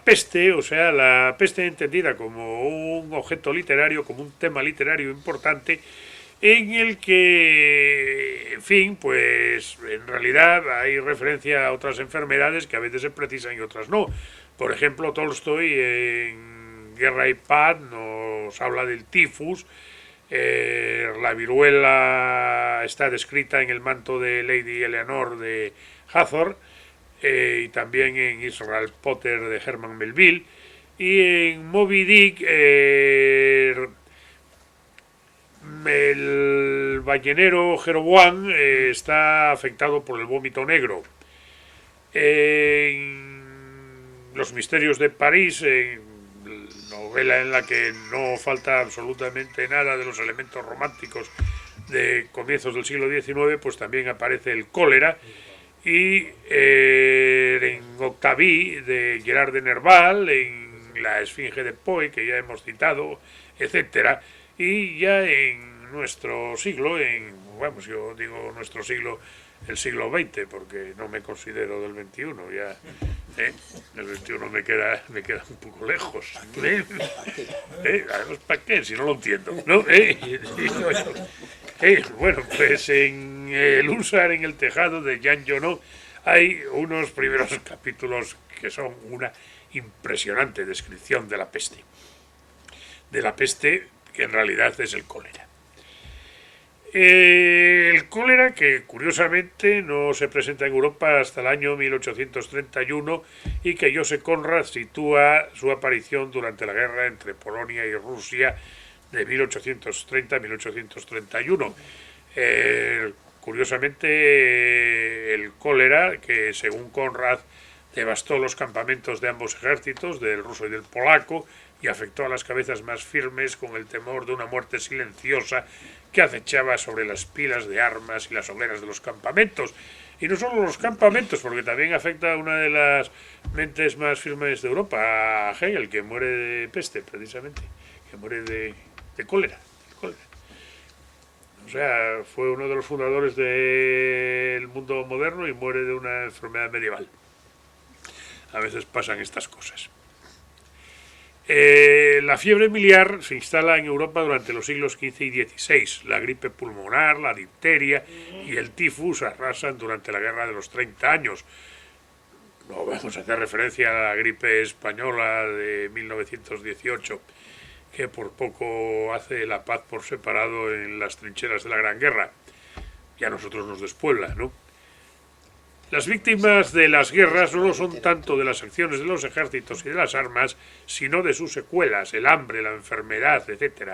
peste, o sea, la peste entendida como un objeto literario, como un tema literario importante, en el que, en fin, pues en realidad hay referencia a otras enfermedades que a veces se precisan y otras no. Por ejemplo, Tolstoy en Guerra y Paz nos habla del tifus. La viruela está descrita en El manto de Lady Eleanor de Hathor, y también en Israel Potter de Herman Melville, y en Moby Dick el ballenero Jeroboam está afectado por el vómito negro. En Los misterios de París, novela en la que no falta absolutamente nada de los elementos románticos de comienzos del siglo XIX, pues también aparece el cólera. Y en Octavie de Gerard de Nerval, en La Esfinge de Poe, que ya hemos citado, etcétera. Y ya en nuestro siglo, vamos, yo digo nuestro siglo, el siglo XX, porque no me considero del XXI, ya el XXI me queda un poco lejos. Además, ¿para qué? Si no lo entiendo, ¿no? Bueno, pues en El húsar en el tejado de Jean Genot hay unos primeros capítulos que son una impresionante descripción de la peste. De la peste, que en realidad es el cólera. El cólera, que curiosamente no se presenta en Europa hasta el año 1831 y que Joseph Conrad sitúa su aparición durante la guerra entre Polonia y Rusia de 1830 a 1831. Curiosamente, el cólera, que según Conrad devastó los campamentos de ambos ejércitos, del ruso y del polaco, y afectó a las cabezas más firmes con el temor de una muerte silenciosa que acechaba sobre las pilas de armas y las hogueras de los campamentos. Y no solo los campamentos, porque también afecta a una de las mentes más firmes de Europa, a Hegel, que muere de peste, precisamente, que muere de cólera. O sea, fue uno de los fundadores del mundo moderno y muere de una enfermedad medieval. A veces pasan estas cosas. La fiebre miliar se instala en Europa durante los siglos XV y XVI. La gripe pulmonar, la difteria y el tifus arrasan durante la guerra de los 30 años. No vamos a hacer referencia a la gripe española de 1918, que por poco hace la paz por separado en las trincheras de la Gran Guerra. Y a nosotros nos despuebla, ¿no? Las víctimas de las guerras no son tanto de las acciones de los ejércitos y de las armas, sino de sus secuelas, el hambre, la enfermedad, etc.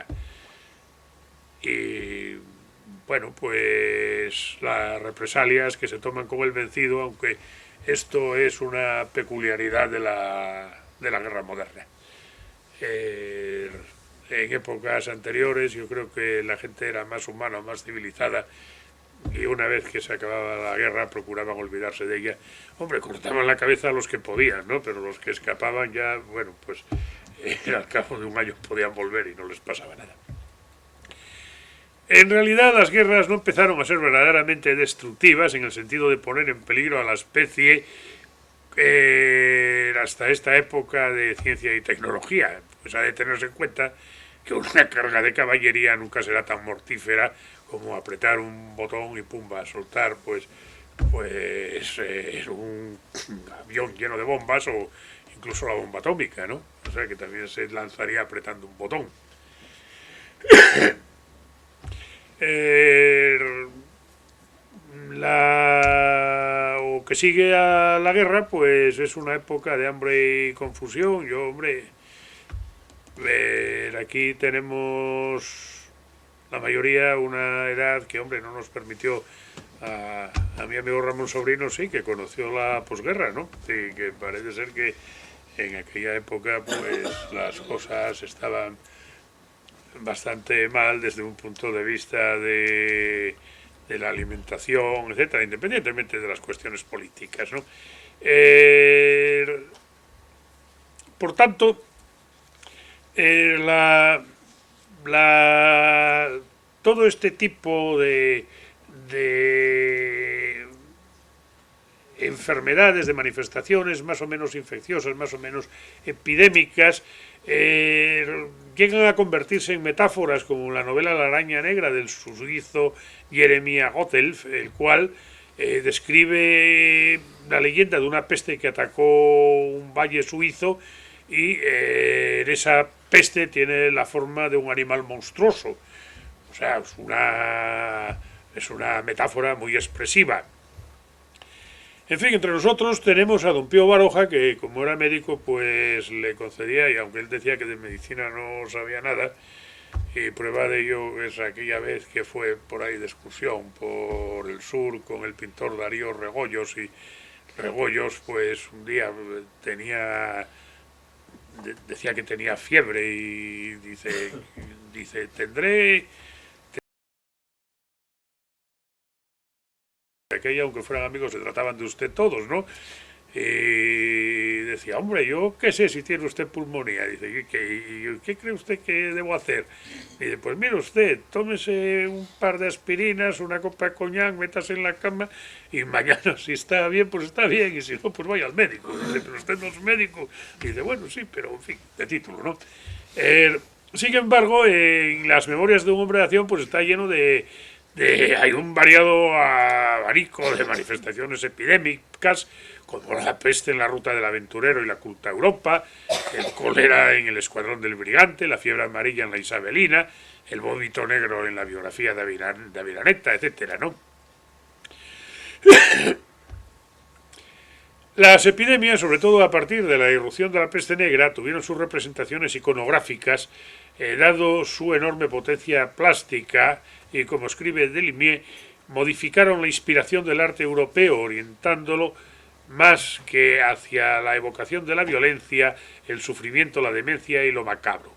Y bueno, pues las represalias que se toman como el vencido, aunque esto es una peculiaridad de la guerra moderna. En épocas anteriores yo creo que la gente era más humana, más civilizada, y una vez que se acababa la guerra procuraban olvidarse de ella. Hombre, cortaban la cabeza a los que podían, ¿no? Pero los que escapaban ya, bueno, pues al cabo de un año podían volver y no les pasaba nada. En realidad las guerras no empezaron a ser verdaderamente destructivas en el sentido de poner en peligro a la especie hasta esta época de ciencia y tecnología. Pues ha de tenerse en cuenta que una carga de caballería nunca será tan mortífera como apretar un botón y pumba, soltar pues un avión lleno de bombas o incluso la bomba atómica, ¿no? O sea que también se lanzaría apretando un botón. O que sigue a la guerra, pues es una época de hambre y confusión. Yo, hombre, aquí tenemos la mayoría una edad que, hombre, no nos permitió. A mi amigo Ramón Sobrino sí, que conoció la posguerra, ¿no? Y que parece ser que en aquella época, pues las cosas estaban bastante mal desde un punto de vista de la alimentación, etcétera, independientemente de las cuestiones políticas, ¿no? Por tanto, todo este tipo de enfermedades, de manifestaciones más o menos infecciosas, más o menos epidémicas, llegan a convertirse en metáforas como la novela La araña negra del suizo Jeremiah Gotthelf, el cual describe la leyenda de una peste que atacó un valle suizo y esa peste tiene la forma de un animal monstruoso. O sea, es una metáfora muy expresiva. En fin, entre nosotros tenemos a don Pío Baroja, que como era médico, pues le concedía, y aunque él decía que de medicina no sabía nada, y prueba de ello es aquella vez que fue por ahí de excursión por el sur con el pintor Darío Regoyos, y Regoyos pues un día decía que tenía fiebre y dice tendré aquella, aunque fueran amigos, se trataban de usted todos, ¿no? Y decía, hombre, yo qué sé si tiene usted pulmonía. Dice, ¿qué cree usted que debo hacer? Dice, pues mire usted, tómese un par de aspirinas, una copa de coñac, métase en la cama y mañana si está bien, pues está bien, y si no, pues vaya al médico. Dice, pero usted no es médico. Dice, bueno, sí, pero en fin, de título, ¿no? Sin embargo, en las memorias de un hombre de acción, pues está lleno hay un variado abanico de manifestaciones epidémicas, como la peste en la ruta del aventurero y la culta Europa, el cólera en el escuadrón del brigante, la fiebre amarilla en la isabelina, el vómito negro en la biografía de Aviraneta, etcétera, ¿no? Las epidemias, sobre todo a partir de la irrupción de la peste negra, tuvieron sus representaciones iconográficas, dado su enorme potencia plástica, y como escribe Delimier, modificaron la inspiración del arte europeo, orientándolo más que hacia la evocación de la violencia, el sufrimiento, la demencia y lo macabro.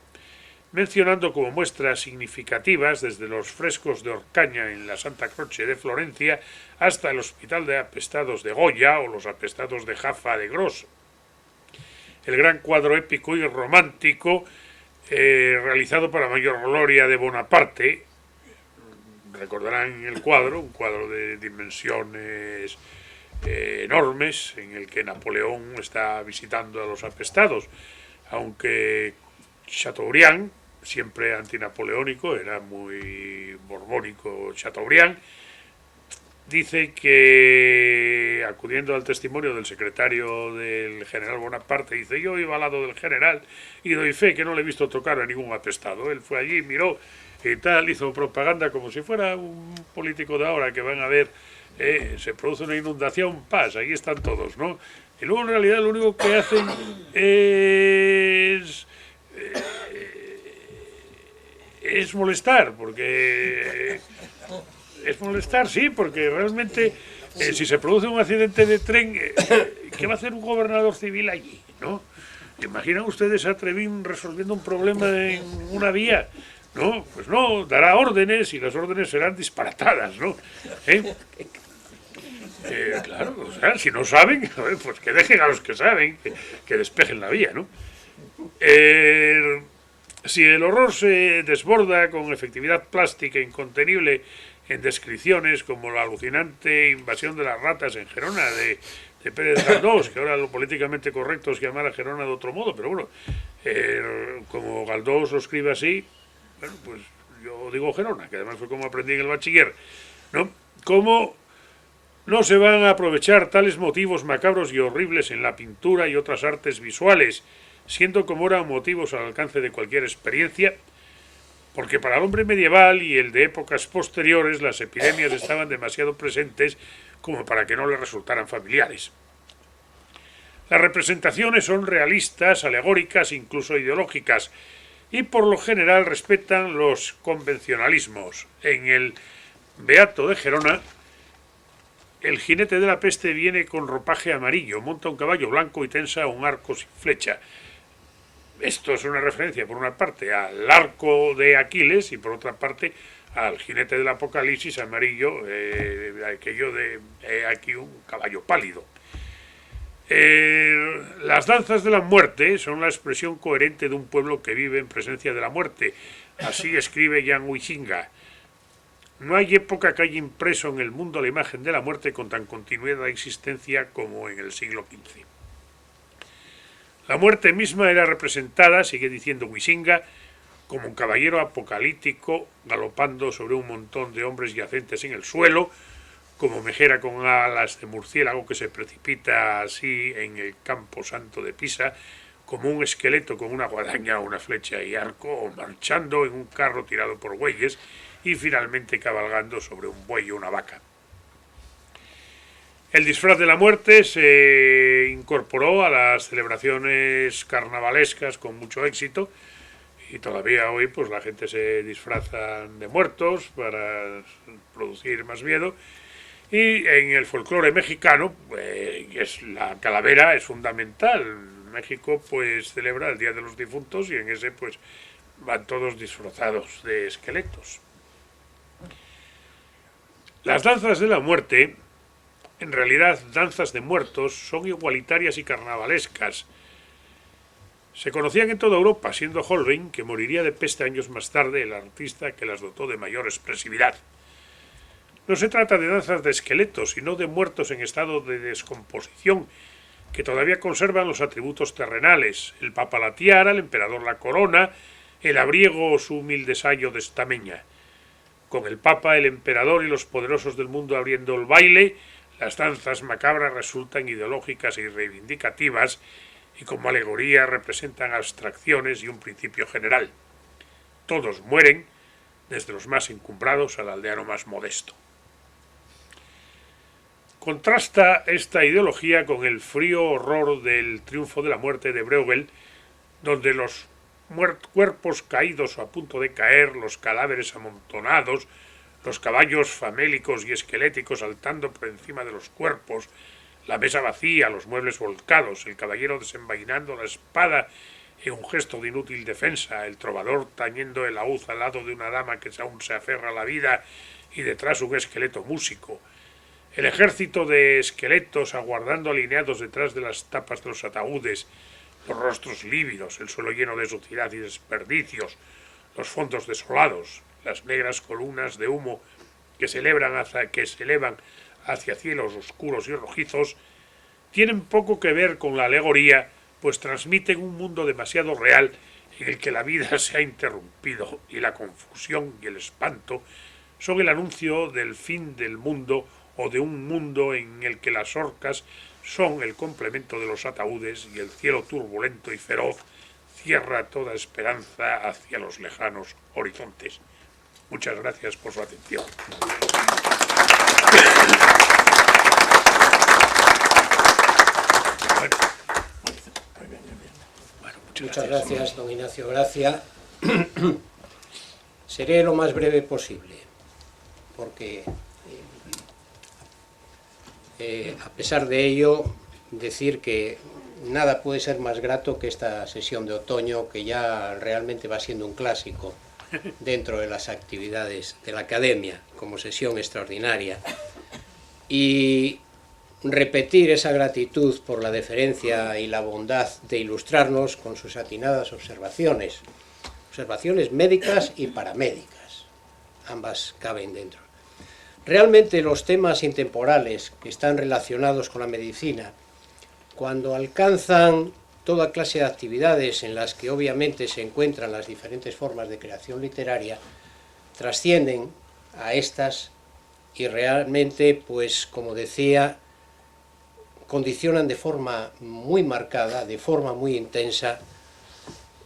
Mencionando como muestras significativas desde los frescos de Orcaña en la Santa Croce de Florencia hasta el Hospital de Apestados de Goya o los Apestados de Jaffa de Gros. El gran cuadro épico y romántico realizado para mayor gloria de Bonaparte, recordarán el cuadro, un cuadro de dimensiones enormes en el que Napoleón está visitando a los apestados, aunque Chateaubriand, siempre antinapoleónico, era muy borbónico Chateaubriand, dice que, acudiendo al testimonio del secretario del general Bonaparte, dice, yo iba al lado del general y doy fe que no le he visto tocar a ningún apestado. Él fue allí, miró y tal, hizo propaganda como si fuera un político de ahora que van a ver, se produce una inundación, paz, ahí están todos, ¿no? Y luego en realidad lo único que hacen es molestar, porque es molestar, sí, porque realmente si se produce un accidente de tren, ¿qué va a hacer un gobernador civil allí, no? ¿Imaginan ustedes a Trevín resolviendo un problema en una vía? No, pues no, dará órdenes y las órdenes serán disparatadas, ¿no? Claro, o sea, si no saben, pues que dejen a los que saben, que despejen la vía, ¿no? Si el horror se desborda con efectividad plástica incontenible en descripciones como la alucinante invasión de las ratas en Gerona de Pérez Galdós, que ahora lo políticamente correcto es llamar a Gerona de otro modo, pero bueno, como Galdós lo escribe así, bueno, pues yo digo Gerona, que además fue como aprendí en el bachiller, ¿no? ¿Cómo no se van a aprovechar tales motivos macabros y horribles en la pintura y otras artes visuales, siendo como eran motivos al alcance de cualquier experiencia? Porque para el hombre medieval y el de épocas posteriores las epidemias estaban demasiado presentes como para que no le resultaran familiares. Las representaciones son realistas, alegóricas, incluso ideológicas, y por lo general respetan los convencionalismos. En el Beato de Gerona, el jinete de la peste viene con ropaje amarillo, monta un caballo blanco y tensa un arco sin flecha. Esto es una referencia, por una parte, al arco de Aquiles y por otra parte al jinete del Apocalipsis amarillo, aquello de aquí un caballo pálido. Las danzas de la muerte son la expresión coherente de un pueblo que vive en presencia de la muerte. Así escribe Jan Huizinga. No hay época que haya impreso en el mundo la imagen de la muerte con tan continuada existencia como en el siglo XV. La muerte misma era representada, sigue diciendo Huizinga, como un caballero apocalíptico galopando sobre un montón de hombres yacentes en el suelo, como Mejera con alas de murciélago que se precipita así en el campo santo de Pisa, como un esqueleto con una guadaña, una flecha y arco, o marchando en un carro tirado por bueyes y finalmente cabalgando sobre un buey o una vaca. El disfraz de la muerte se incorporó a las celebraciones carnavalescas con mucho éxito y todavía hoy pues la gente se disfraza de muertos para producir más miedo. Y en el folclore mexicano, la calavera es fundamental. México pues celebra el Día de los Difuntos y en ese pues van todos disfrazados de esqueletos. Las danzas de la muerte, en realidad danzas de muertos, son igualitarias y carnavalescas. Se conocían en toda Europa, siendo Holbein, que moriría de peste años más tarde, el artista que las dotó de mayor expresividad. No se trata de danzas de esqueletos, sino de muertos en estado de descomposición, que todavía conservan los atributos terrenales, el papa la tiara, el emperador la corona, el abriego su humilde sayo de estameña. Con el papa, el emperador y los poderosos del mundo abriendo el baile, las danzas macabras resultan ideológicas y reivindicativas y como alegoría representan abstracciones y un principio general. Todos mueren, desde los más encumbrados al aldeano más modesto. Contrasta esta ideología con el frío horror del Triunfo de la Muerte de Bruegel, donde los cuerpos caídos o a punto de caer, los cadáveres amontonados, los caballos famélicos y esqueléticos saltando por encima de los cuerpos, la mesa vacía, los muebles volcados, el caballero desenvainando la espada en un gesto de inútil defensa, el trovador tañendo el laúd al lado de una dama que aún se aferra a la vida y detrás un esqueleto músico, el ejército de esqueletos aguardando alineados detrás de las tapas de los ataúdes, los rostros lívidos, el suelo lleno de suciedad y desperdicios, los fondos desolados, las negras columnas de humo que se elevan hacia cielos oscuros y rojizos, tienen poco que ver con la alegoría, pues transmiten un mundo demasiado real en el que la vida se ha interrumpido y la confusión y el espanto son el anuncio del fin del mundo o de un mundo en el que las orcas son el complemento de los ataúdes y el cielo turbulento y feroz cierra toda esperanza hacia los lejanos horizontes. Muchas gracias por su atención. Muchas gracias, don Ignacio Gracia. Seré lo más breve posible, porque a pesar de ello, decir que nada puede ser más grato que esta sesión de otoño, que ya realmente va siendo un clásico dentro de las actividades de la academia, como sesión extraordinaria. Y repetir esa gratitud por la deferencia y la bondad de ilustrarnos con sus atinadas observaciones, observaciones médicas y paramédicas, ambas caben dentro. Realmente los temas intemporales que están relacionados con la medicina, cuando alcanzan toda clase de actividades en las que obviamente se encuentran las diferentes formas de creación literaria, trascienden a estas y realmente, pues como decía, condicionan de forma muy marcada, de forma muy intensa,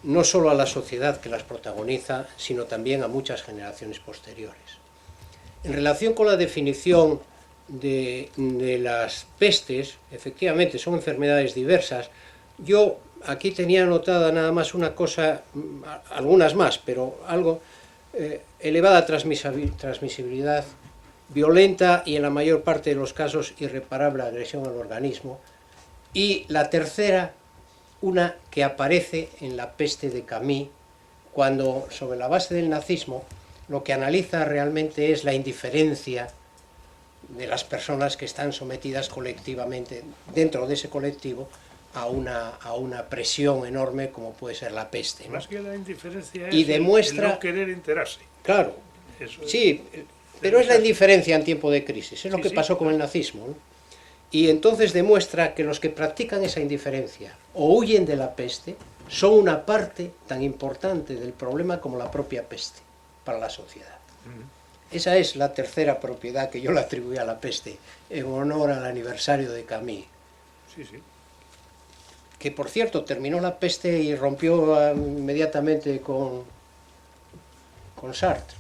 no solo a la sociedad que las protagoniza, sino también a muchas generaciones posteriores. En relación con la definición de las pestes, efectivamente son enfermedades diversas. Yo aquí tenía anotada nada más una cosa, algunas más, pero algo, elevada transmisibilidad, violenta y en la mayor parte de los casos irreparable agresión al organismo. Y la tercera, una que aparece en la peste de Camus, cuando sobre la base del nazismo lo que analiza realmente es la indiferencia de las personas que están sometidas colectivamente, dentro de ese colectivo, a una presión enorme como puede ser la peste, ¿no? Más que la indiferencia y es demuestra, el no querer enterarse. Claro, Eso es, sí, pero es la indiferencia en tiempo de crisis, es lo que pasó con el nazismo, ¿no? Y entonces demuestra que los que practican esa indiferencia o huyen de la peste son una parte tan importante del problema como la propia peste para la sociedad. Esa es la tercera propiedad que yo le atribuí a la peste, en honor al aniversario de Camus. Sí, sí. Que por cierto terminó la peste y rompió inmediatamente con Sartre.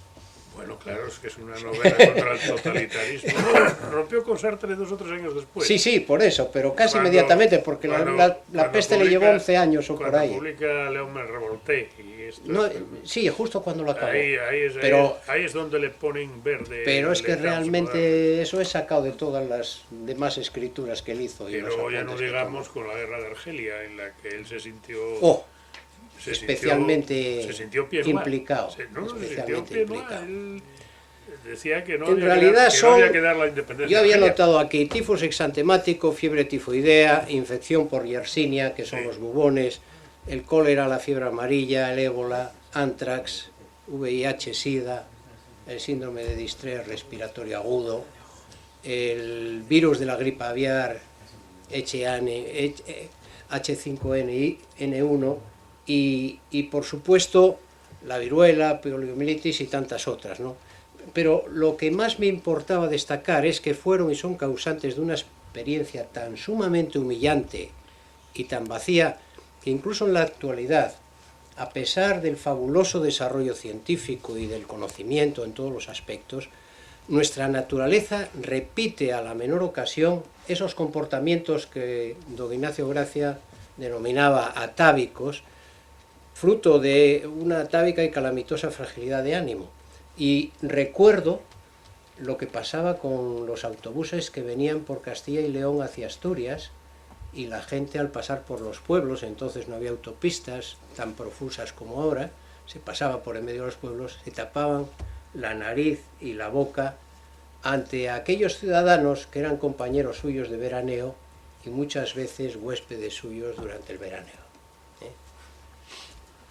Bueno, claro, es que es una novela contra el totalitarismo. No, rompió con Sartre 2 o 3 años después. Sí, sí, por eso, pero casi inmediatamente, porque la peste le llevó 11 años o por ahí. Cuando publica León me revolté. Y esto No, sí, justo cuando lo acabó. Ahí es donde le ponen verde. Pero es que realmente eso es sacado de todas las demás escrituras que él hizo. Y luego ya no digamos con la guerra de Argelia, en la que él se sintió... especialmente se sintió implicado. Especialmente implicado. Él decía que no, en realidad había que dar la independencia. Yo había notado aquí tifus exantemático, fiebre tifoidea, infección por Yersinia, que son los bubones, el cólera, la fiebre amarilla, el ébola, antrax, VIH, SIDA, el síndrome de distrés respiratorio agudo, el virus de la gripe aviar, H5N1, y por supuesto la viruela, poliomielitis y tantas otras, ¿no? Pero lo que más me importaba destacar es que fueron y son causantes de una experiencia tan sumamente humillante y tan vacía que incluso en la actualidad, a pesar del fabuloso desarrollo científico y del conocimiento en todos los aspectos, nuestra naturaleza repite a la menor ocasión esos comportamientos que don Ignacio Gracia denominaba atávicos, fruto de una atávica y calamitosa fragilidad de ánimo. Y recuerdo lo que pasaba con los autobuses que venían por Castilla y León hacia Asturias, y la gente al pasar por los pueblos, entonces no había autopistas tan profusas como ahora, se pasaba por en medio de los pueblos, se tapaban la nariz y la boca ante aquellos ciudadanos que eran compañeros suyos de veraneo y muchas veces huéspedes suyos durante el veraneo.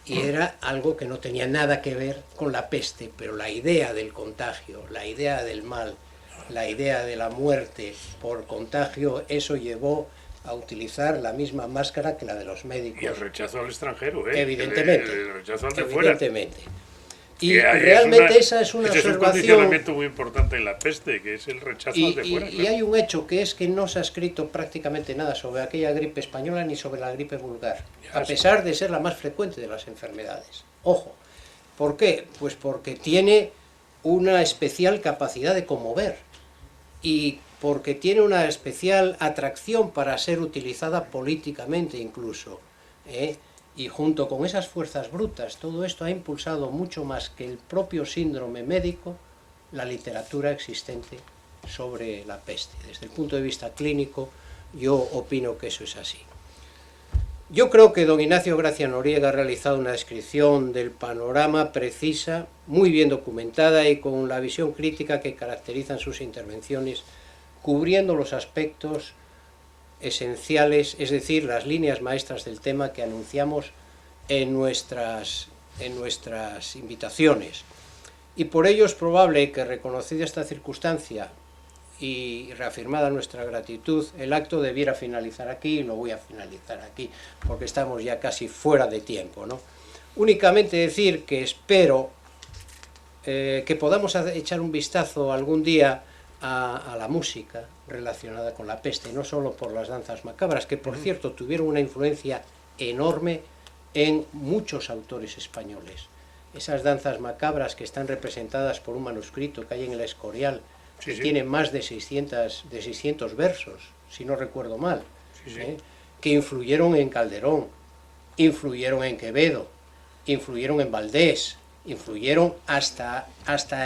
Y era algo que no tenía nada que ver con la peste, pero la idea del contagio, la idea del mal, la idea de la muerte por contagio, eso llevó a utilizar la misma máscara que la de los médicos. Y el rechazo al extranjero, ¿eh? Evidentemente. El rechazo al de evidentemente. Fuera. Y realmente esa es una observación... es un condicionamiento muy importante en la peste, que es el rechazo al de fuera. Y hay un hecho, que es que no se ha escrito prácticamente nada sobre aquella gripe española ni sobre la gripe vulgar, a pesar de ser la más frecuente de las enfermedades. Ojo, ¿por qué? Pues porque tiene una especial capacidad de conmover y porque tiene una especial atracción para ser utilizada políticamente incluso, y junto con esas fuerzas brutas, todo esto ha impulsado mucho más que el propio síndrome médico la literatura existente sobre la peste. Desde el punto de vista clínico, yo opino que eso es así. Yo creo que don Ignacio Gracia Noriega ha realizado una descripción del panorama precisa, muy bien documentada y con la visión crítica que caracterizan sus intervenciones, cubriendo los aspectos esenciales, es decir, las líneas maestras del tema que anunciamos en nuestras invitaciones. Y por ello es probable que, reconocida esta circunstancia y reafirmada nuestra gratitud, el acto debiera finalizar aquí, y lo voy a finalizar aquí, porque estamos ya casi fuera de tiempo, ¿no? Únicamente decir que espero que podamos echar un vistazo algún día a la música relacionada con la peste, no solo por las danzas macabras, que por cierto tuvieron una influencia enorme en muchos autores españoles. Esas danzas macabras que están representadas por un manuscrito que hay en el Escorial, que tiene más de 600 versos, si no recuerdo mal, que influyeron en Calderón, influyeron en Quevedo, influyeron en Valdés, influyeron hasta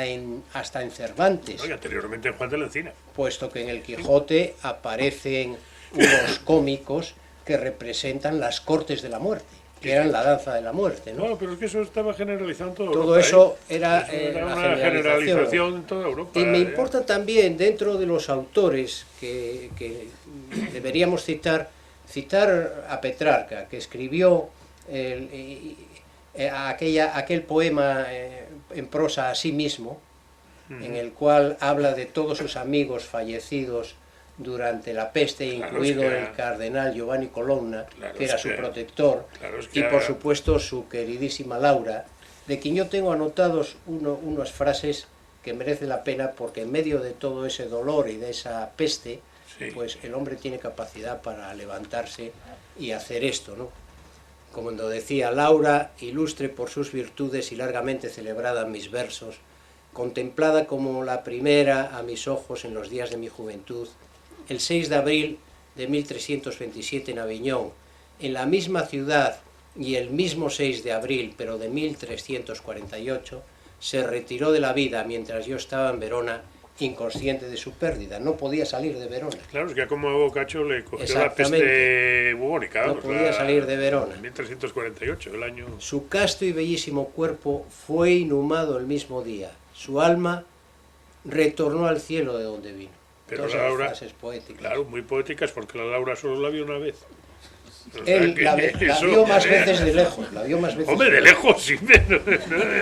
en Cervantes. No, y anteriormente en Juan de la Encina. Puesto que en el Quijote aparecen unos cómicos que representan las cortes de la muerte, que eran la danza de la muerte, ¿no? No, pero es que eso estaba generalizado en toda Europa. Todo eso era, una generalización en toda Europa. Y me importa también, dentro de los autores que deberíamos citar a Petrarca, que escribió aquel poema en prosa a sí mismo, en el cual habla de todos sus amigos fallecidos durante la peste, incluido el cardenal Giovanni Colonna, que era su protector, y por supuesto su queridísima Laura, de quien yo tengo anotados unas frases que merece la pena, porque en medio de todo ese dolor y de esa peste, pues el hombre tiene capacidad para levantarse y hacer esto, ¿no? Como decía Laura, ilustre por sus virtudes y largamente celebrada en mis versos, contemplada como la primera a mis ojos en los días de mi juventud, el 6 de abril de 1327 en Aviñón, en la misma ciudad y el mismo 6 de abril, pero de 1348, se retiró de la vida mientras yo estaba en Verona, inconsciente de su pérdida. No podía salir de Verona. Claro, es que como a Boccaccio le cogió la peste bubónica. No podía salir de Verona. En 1348, el año... Su casto y bellísimo cuerpo fue inhumado el mismo día. Su alma retornó al cielo de donde vino. Pero la Laura, frases poéticas. Claro, muy poéticas, porque la Laura solo la vio una vez. Él la vio más veces de lejos, Hombre, de lejos, sí.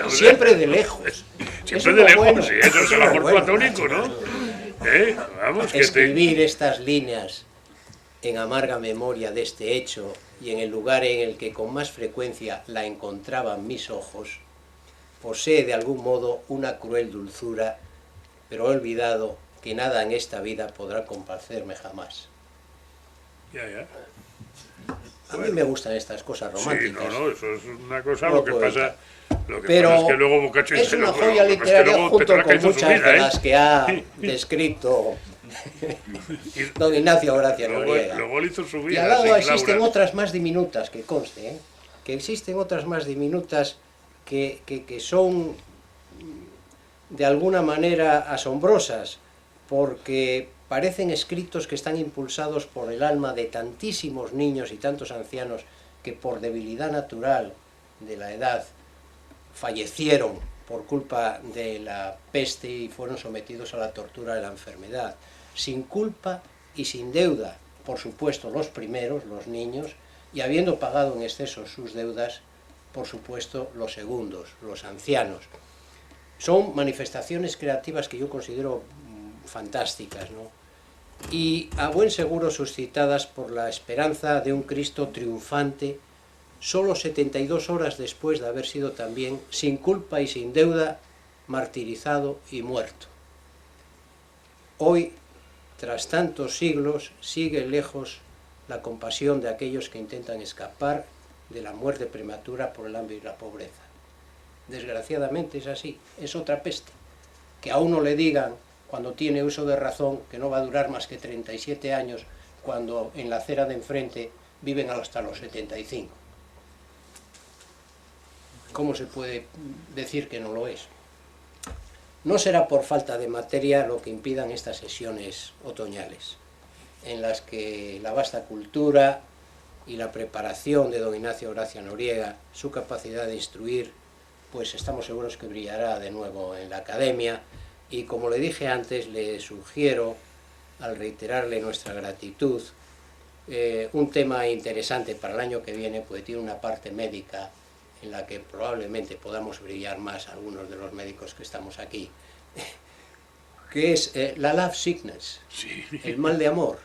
Siempre de lejos. Siempre de lejos, sí, eso es el amor platónico, ¿no? Vamos, escribir estas líneas en amarga memoria de este hecho y en el lugar en el que con más frecuencia la encontraban mis ojos, posee de algún modo una cruel dulzura, pero he olvidado que nada en esta vida podrá complacerme jamás. Ya. A mí me gustan estas cosas románticas. Sí, no, eso es una cosa, lo que pasa es que luego Boccaccio... Es una joya literaria junto con muchas de las que ha descrito don Ignacio Gracia Noriega. Luego le hizo su vida. Y al lado existen otras más diminutas, que conste, que existen otras más diminutas que son de alguna manera asombrosas, porque parecen escritos que están impulsados por el alma de tantísimos niños y tantos ancianos que por debilidad natural de la edad fallecieron por culpa de la peste y fueron sometidos a la tortura de la enfermedad, sin culpa y sin deuda, por supuesto los primeros, los niños, y habiendo pagado en exceso sus deudas, por supuesto los segundos, los ancianos. Son manifestaciones creativas que yo considero fantásticas, ¿no? Y a buen seguro suscitadas por la esperanza de un Cristo triunfante, solo 72 horas después de haber sido también, sin culpa y sin deuda, martirizado y muerto. Hoy, tras tantos siglos, sigue lejos la compasión de aquellos que intentan escapar de la muerte prematura por el hambre y la pobreza. Desgraciadamente es así, es otra peste. Que a uno le digan, cuando tiene uso de razón, que no va a durar más que 37 años, cuando en la acera de enfrente viven hasta los 75. ¿Cómo se puede decir que no lo es? No será por falta de materia lo que impidan estas sesiones otoñales, en las que la vasta cultura, y la preparación de don Ignacio Gracia Noriega, su capacidad de instruir, pues estamos seguros que brillará de nuevo en la academia. Y como le dije antes, le sugiero, al reiterarle nuestra gratitud, un tema interesante para el año que viene, porque tiene una parte médica en la que probablemente podamos brillar más algunos de los médicos que estamos aquí, que es la love sickness, Sí. el mal de amor,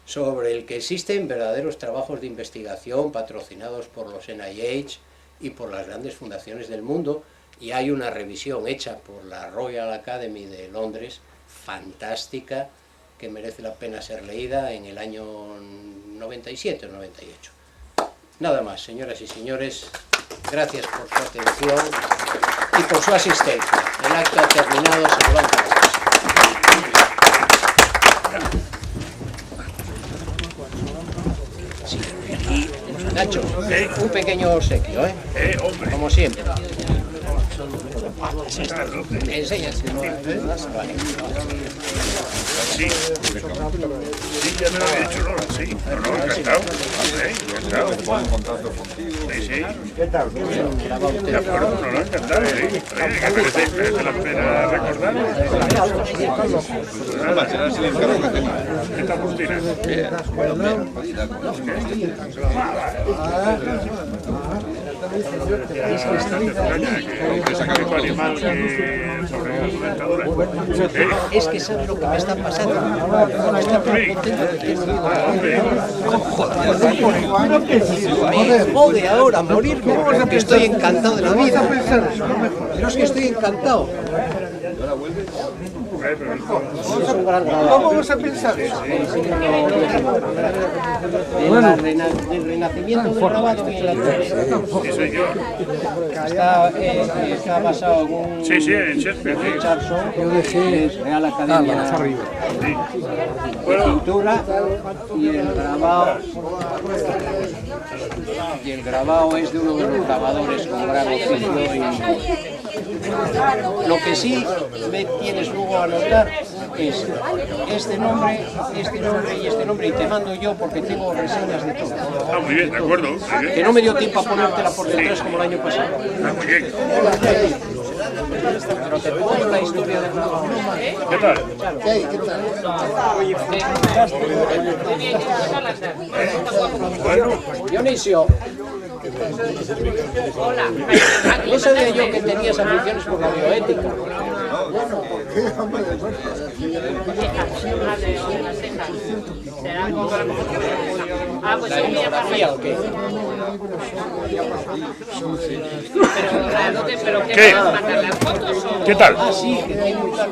sobre el que existen verdaderos trabajos de investigación patrocinados por los NIH y por las grandes fundaciones del mundo, y hay una revisión hecha por la Royal Academy de Londres, fantástica, que merece la pena ser leída en el año 97 o 98. Nada más, señoras y señores, gracias por su atención y por su asistencia. El acto ha terminado, se levanta la mesa. Sí, aquí, Nacho, un pequeño obsequio, Hombre. como siempre. ¿Dónde? ¿Me enseñas? Vale. Sí. Sí, ya me lo había dicho Lola, sí. No, encantado. Encantado. Sí, sí. ¿Qué tal? De acuerdo, Lola, encantado. Merece la pena recordarlo. ¿Qué tal, Agustina? Es que sabe lo que me está pasando. Me está tan contento de que he me jode ahora morirme, porque estoy encantado de la vida. Pero es que estoy encantado. ¿Cómo vas a pensar eso? Del renacimiento del grabado en la Sí, señor. está basado en un Sí, en Shakespeare. Charson, que es Real Academia de Pintura, y el grabado es de uno de los grabadores con gran oficio. Lo que sí me tienes luego a notar es este nombre y este nombre, y te mando yo porque tengo reseñas de todo. Ah, muy bien, de acuerdo. Muy bien. Que no me dio tiempo a ponértela por detrás como el año pasado. Ah, muy bien. Pero te pongo la historia del grabado. ¿Qué tal? Bueno, Dionisio, Hola. no sabía yo que tenías aficiones por la bioética. Ah, pues ¿La sí, mira, etnografía o qué? pero ¿qué? ¿Qué? ¿Mandar las fotos o...? ¿Qué tal? Ah, sí, que tiene una